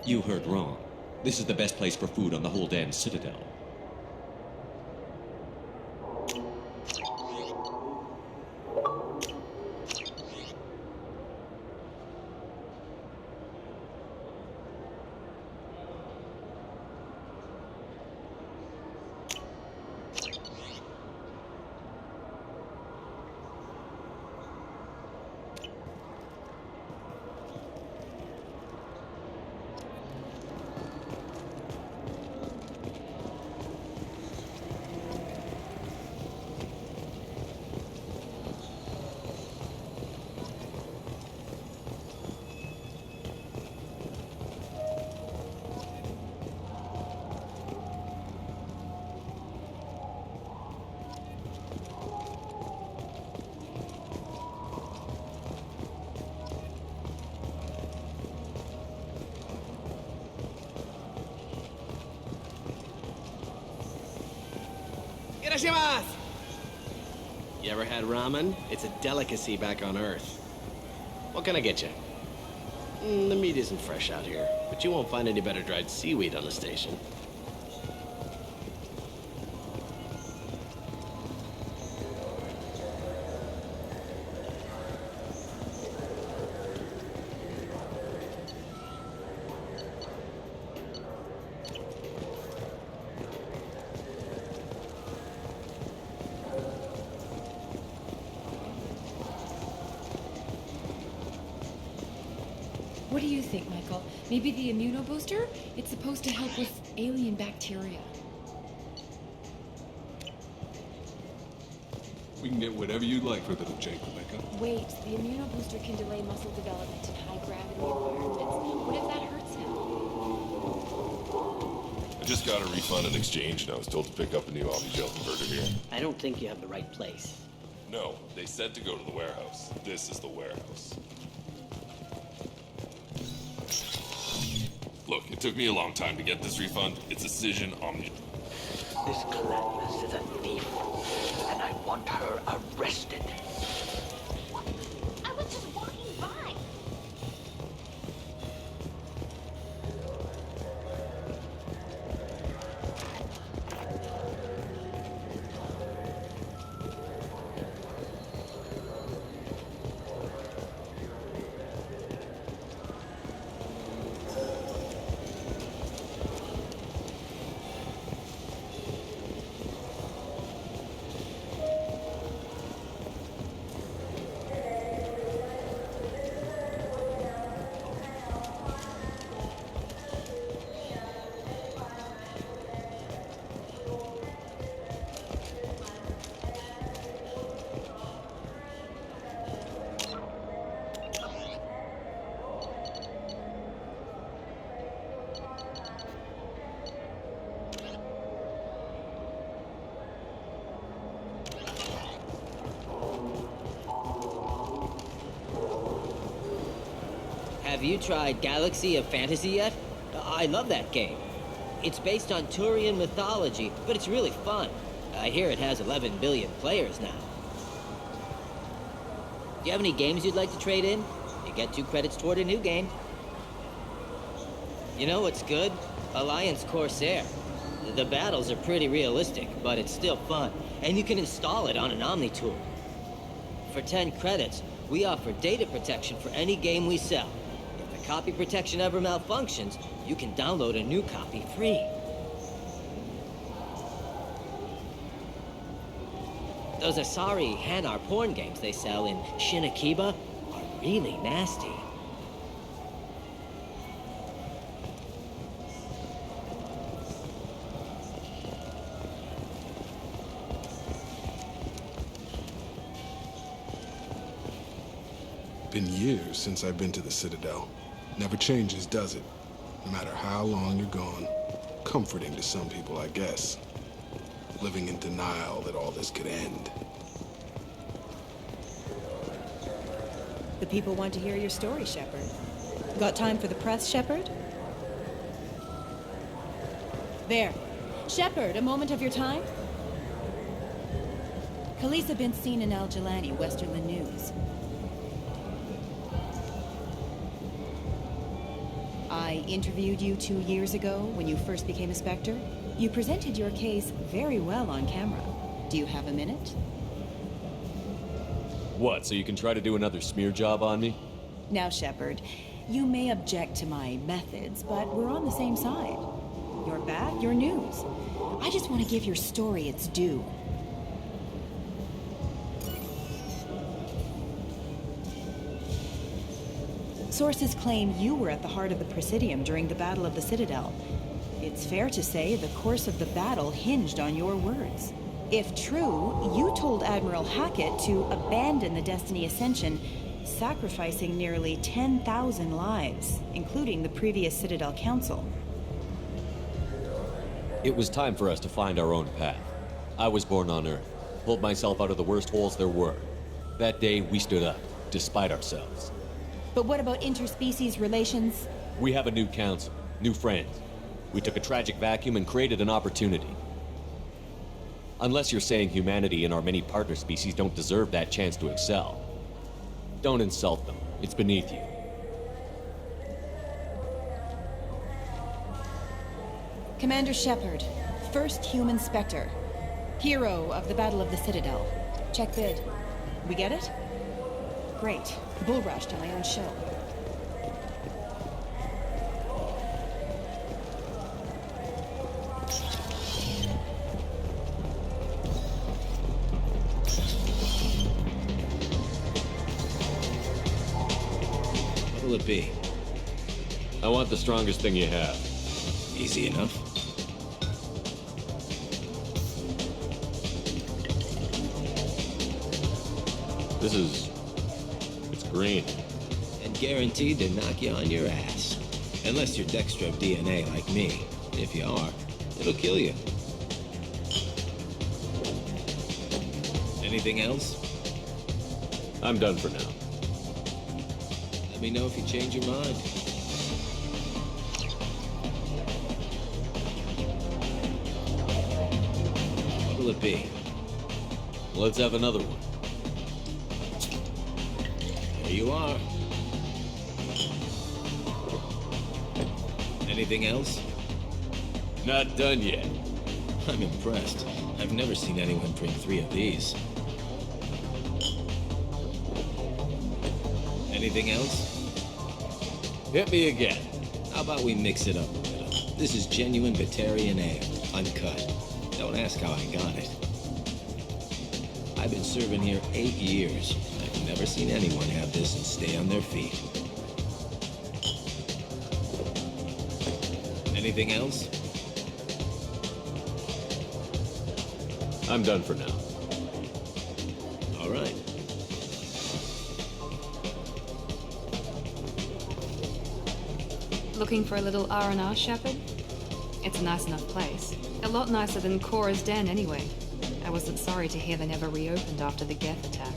You heard wrong. This is the best place for food on the whole damn Citadel. You ever had ramen? It's a delicacy back on Earth. What can I get you? The meat isn't fresh out here, but you won't find any better dried seaweed on the station. What do you think, Michael? Maybe the immunobooster? It's supposed to help with alien bacteria. We can get whatever you'd like for little Jake, Rebecca. Wait, the immunobooster can delay muscle development in high gravity environments. What if that hurts him? I just got a refund and exchange, and I was told to pick up a new Omni-Gel converter here. I don't think you have the right place. No, they said to go to the warehouse. This is the warehouse. Look, it took me a long time to get this refund. It's Decision Omni. This Calamus is a thief, and I want her arrested. I was just walking by. Have you tried Galaxy of Fantasy yet? I love that game. It's based on Turian mythology, but it's really fun. I hear it has 11 billion players now. Do you have any games you'd like to trade in? You get 2 credits toward a new game. You know what's good? Alliance Corsair. The battles are pretty realistic, but it's still fun, and you can install it on an Omni tool. For 10 credits, we offer data protection for any game we sell. If the copy protection ever malfunctions, you can download a new copy free. Those Asari Hanar porn games they sell in Shinakiba are really nasty. Been years since I've been to the Citadel. Never changes, does it? No matter how long you're gone. Comforting to some people, I guess. Living in denial that all this could end. The people want to hear your story, Shepard. Got time for the press, Shepard? There. Shepard, a moment of your time? Khaleesa bint Sinan al-Jalani, Westerland News. I interviewed you 2 years ago when you first became a Spectre. You presented your case very well on camera. Do you have a minute? What, so you can try to do another smear job on me? Now, Shepard, you may object to my methods, but we're on the same side. Your bat, your news. I just want to give your story its due. Sources claim you were at the heart of the Presidium during the Battle of the Citadel. It's fair to say the course of the battle hinged on your words. If true, you told Admiral Hackett to abandon the Destiny Ascension, sacrificing nearly 10,000 lives, including the previous Citadel Council. It was time for us to find our own path. I was born on Earth, pulled myself out of the worst holes there were. That day, we stood up, despite ourselves. But what about interspecies relations? We have a new council, new friends. We took a tragic vacuum and created an opportunity. Unless you're saying humanity and our many partner species don't deserve that chance to excel. Don't insult them. It's beneath you. Commander Shepard, first human Spectre. Hero of the Battle of the Citadel. Check bid. We get it? Great. Bull rushed on my own show. What'll it be? I want the strongest thing you have. Easy enough. It's green. And guaranteed to knock you on your ass. Unless you're dextro DNA like me. If you are, it'll kill you. Anything else? I'm done for now. Let me know if you change your mind. What'll it be? Let's have another one. There you are. Anything else? Not done yet. I'm impressed. I've never seen anyone drink 3 of these. Anything else? Hit me again. How about we mix it up a little? This is genuine Batarian ale, uncut. Don't ask how I got it. I've been serving here 8 years. I've never seen anyone have this and stay on their feet. Anything else? I'm done for now. All right. Looking for a little R&R, Shepard? It's a nice enough place. A lot nicer than Cora's den, anyway. I wasn't sorry to hear they never reopened after the Geth attack.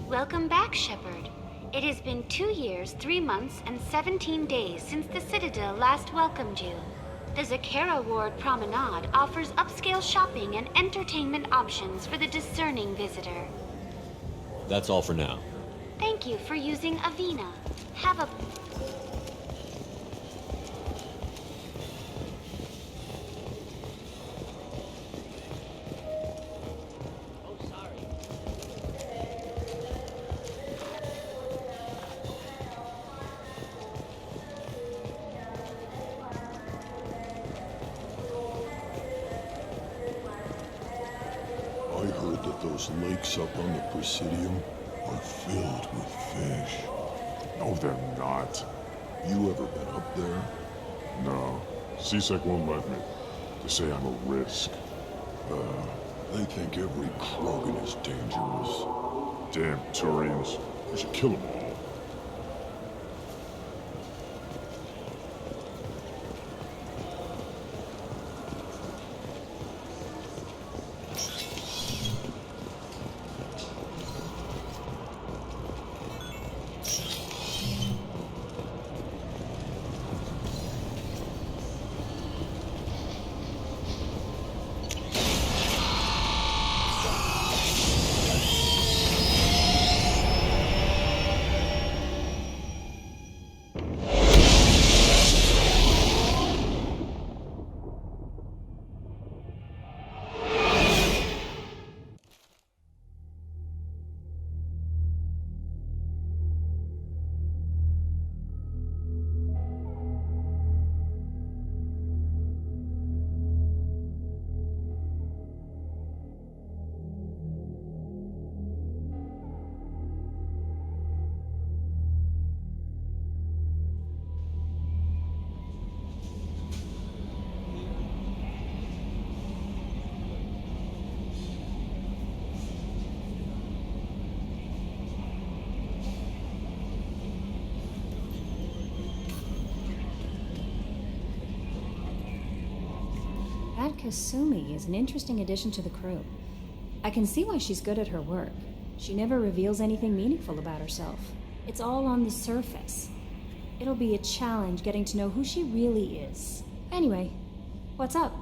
Welcome back, Shepard. It has been 2 years, 3 months, and 17 days since the Citadel last welcomed you. The Zakera Ward Promenade offers upscale shopping and entertainment options for the discerning visitor. That's all for now. Thank you for using Avena. Have a... Those lakes up on the Presidium are filled with fish. No, they're not. You ever been up there? No. CSEC won't let me. They say I'm a risk. They think every Krogan is dangerous. Damn Turians. We should kill them all. That Kasumi is an interesting addition to the crew. I can see why she's good at her work. She never reveals anything meaningful about herself. It's all on the surface. It'll be a challenge getting to know who she really is. Anyway, what's up?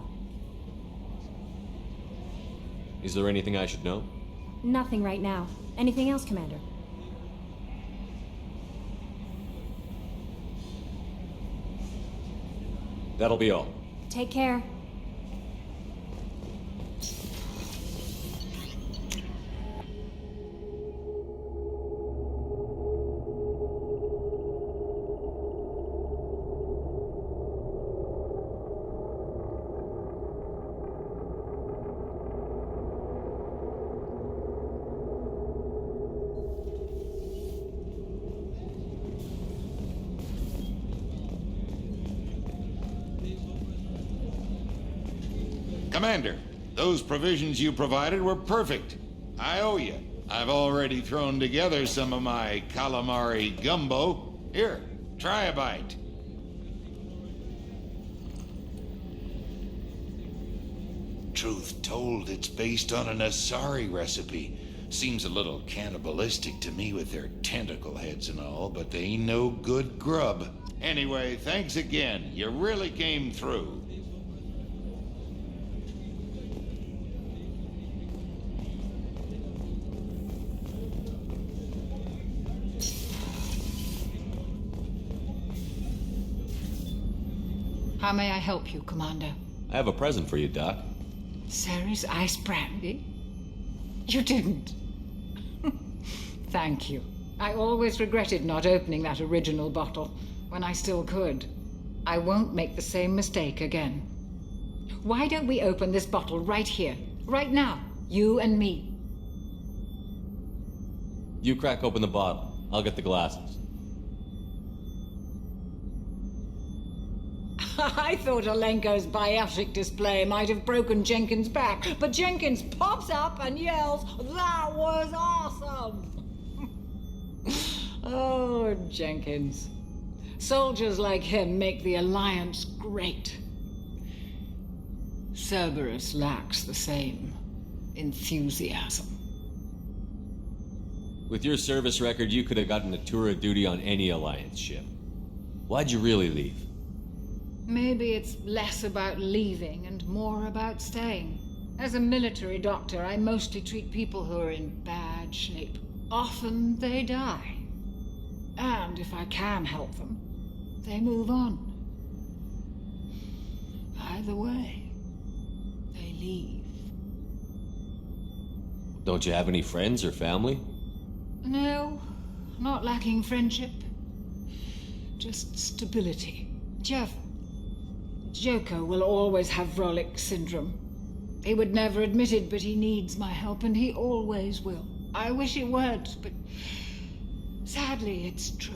Is there anything I should know? Nothing right now. Anything else, Commander? That'll be all. Take care. Commander, those provisions you provided were perfect. I owe you. I've already thrown together some of my calamari gumbo. Here, try a bite. Truth told, it's based on an Asari recipe. Seems a little cannibalistic to me with their tentacle heads and all, but they ain't no good grub. Anyway, thanks again. You really came through. How may I help you, Commander? I have a present for you, Doc. Ceres ice brandy? You didn't. Thank you. I always regretted not opening that original bottle when I still could. I won't make the same mistake again. Why don't we open this bottle right here, right now, you and me? You crack open the bottle. I'll get the glasses. I thought Alenko's biotic display might have broken Jenkins' back, but Jenkins pops up and yells, "That was awesome!" Oh, Jenkins. Soldiers like him make the Alliance great. Cerberus lacks the same enthusiasm. With your service record, you could have gotten a tour of duty on any Alliance ship. Why'd you really leave? Maybe it's less about leaving and more about staying. As a military doctor, I mostly treat people who are in bad shape. Often they die. And if I can help them, they move on. Either way, they leave. Don't you have any friends or family? No, not lacking friendship. Just stability. Jeff, Joko will always have Vrolik syndrome. He would never admit it, but he needs my help, and he always will. I wish he weren't, but sadly, it's true.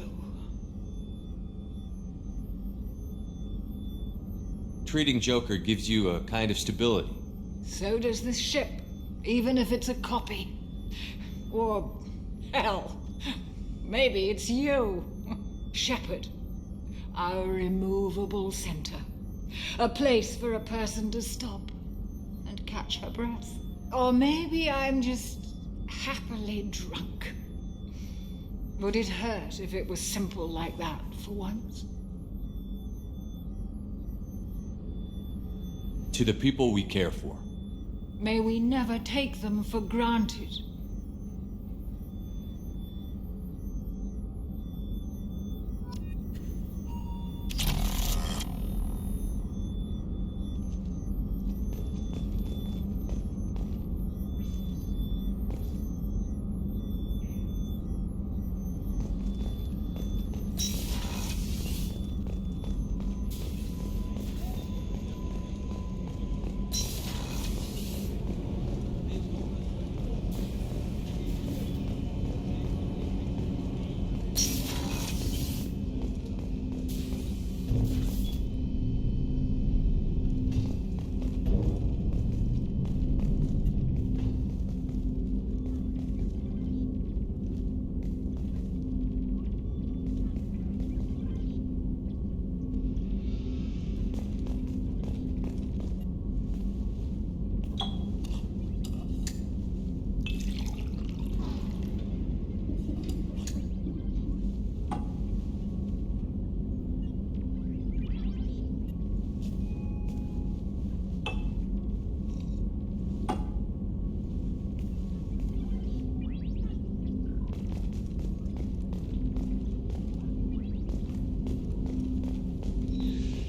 Treating Joker gives you a kind of stability. So does this ship, even if it's a copy. Or, hell, maybe it's you, Shepard. Our immovable center. A place for a person to stop and catch her breath. Or maybe I'm just happily drunk. Would it hurt if it was simple like that for once? To the people we care for. May we never take them for granted.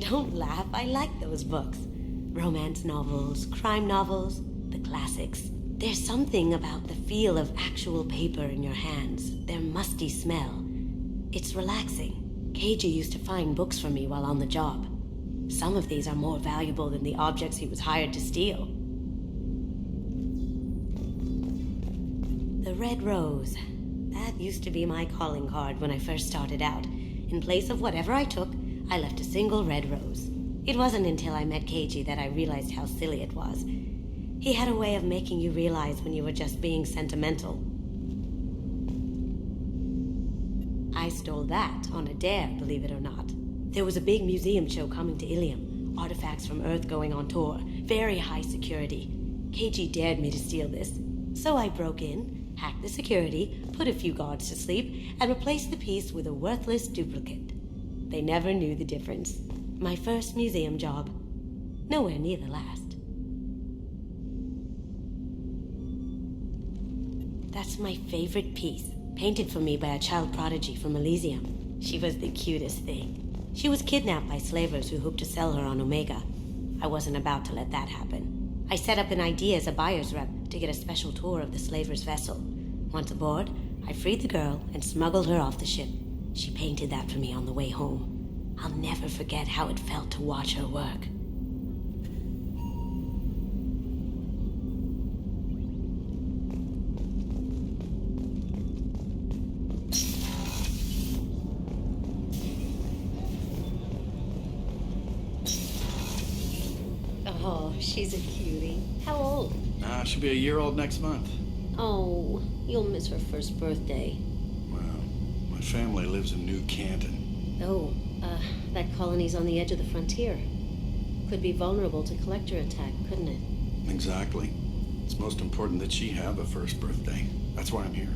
Don't laugh, I like those books. Romance novels, crime novels, the classics. There's something about the feel of actual paper in your hands, their musty smell. It's relaxing. KG used to find books for me while on the job. Some of these are more valuable than the objects he was hired to steal. The Red Rose. That used to be my calling card when I first started out. In place of whatever I took, I left a single red rose. It wasn't until I met KG that I realized how silly it was. He had a way of making you realize when you were just being sentimental. I stole that on a dare, believe it or not. There was a big museum show coming to Ilium. Artifacts from Earth going on tour. Very high security. KG dared me to steal this. So I broke in, hacked the security, put a few guards to sleep, and replaced the piece with a worthless duplicate. They never knew the difference. My first museum job. Nowhere near the last. That's my favorite piece, painted for me by a child prodigy from Elysium. She was the cutest thing. She was kidnapped by slavers who hoped to sell her on Omega. I wasn't about to let that happen. I set up an idea as a buyer's rep to get a special tour of the slaver's vessel. Once aboard, I freed the girl and smuggled her off the ship. She painted that for me on the way home. I'll never forget how it felt to watch her work. Oh, she's a cutie. How old? She'll be a year old next month. Oh, you'll miss her first birthday. My family lives in New Canton. Oh, that colony's on the edge of the frontier. Could be vulnerable to collector attack, couldn't it? Exactly. It's most important that she have a first birthday. That's why I'm here.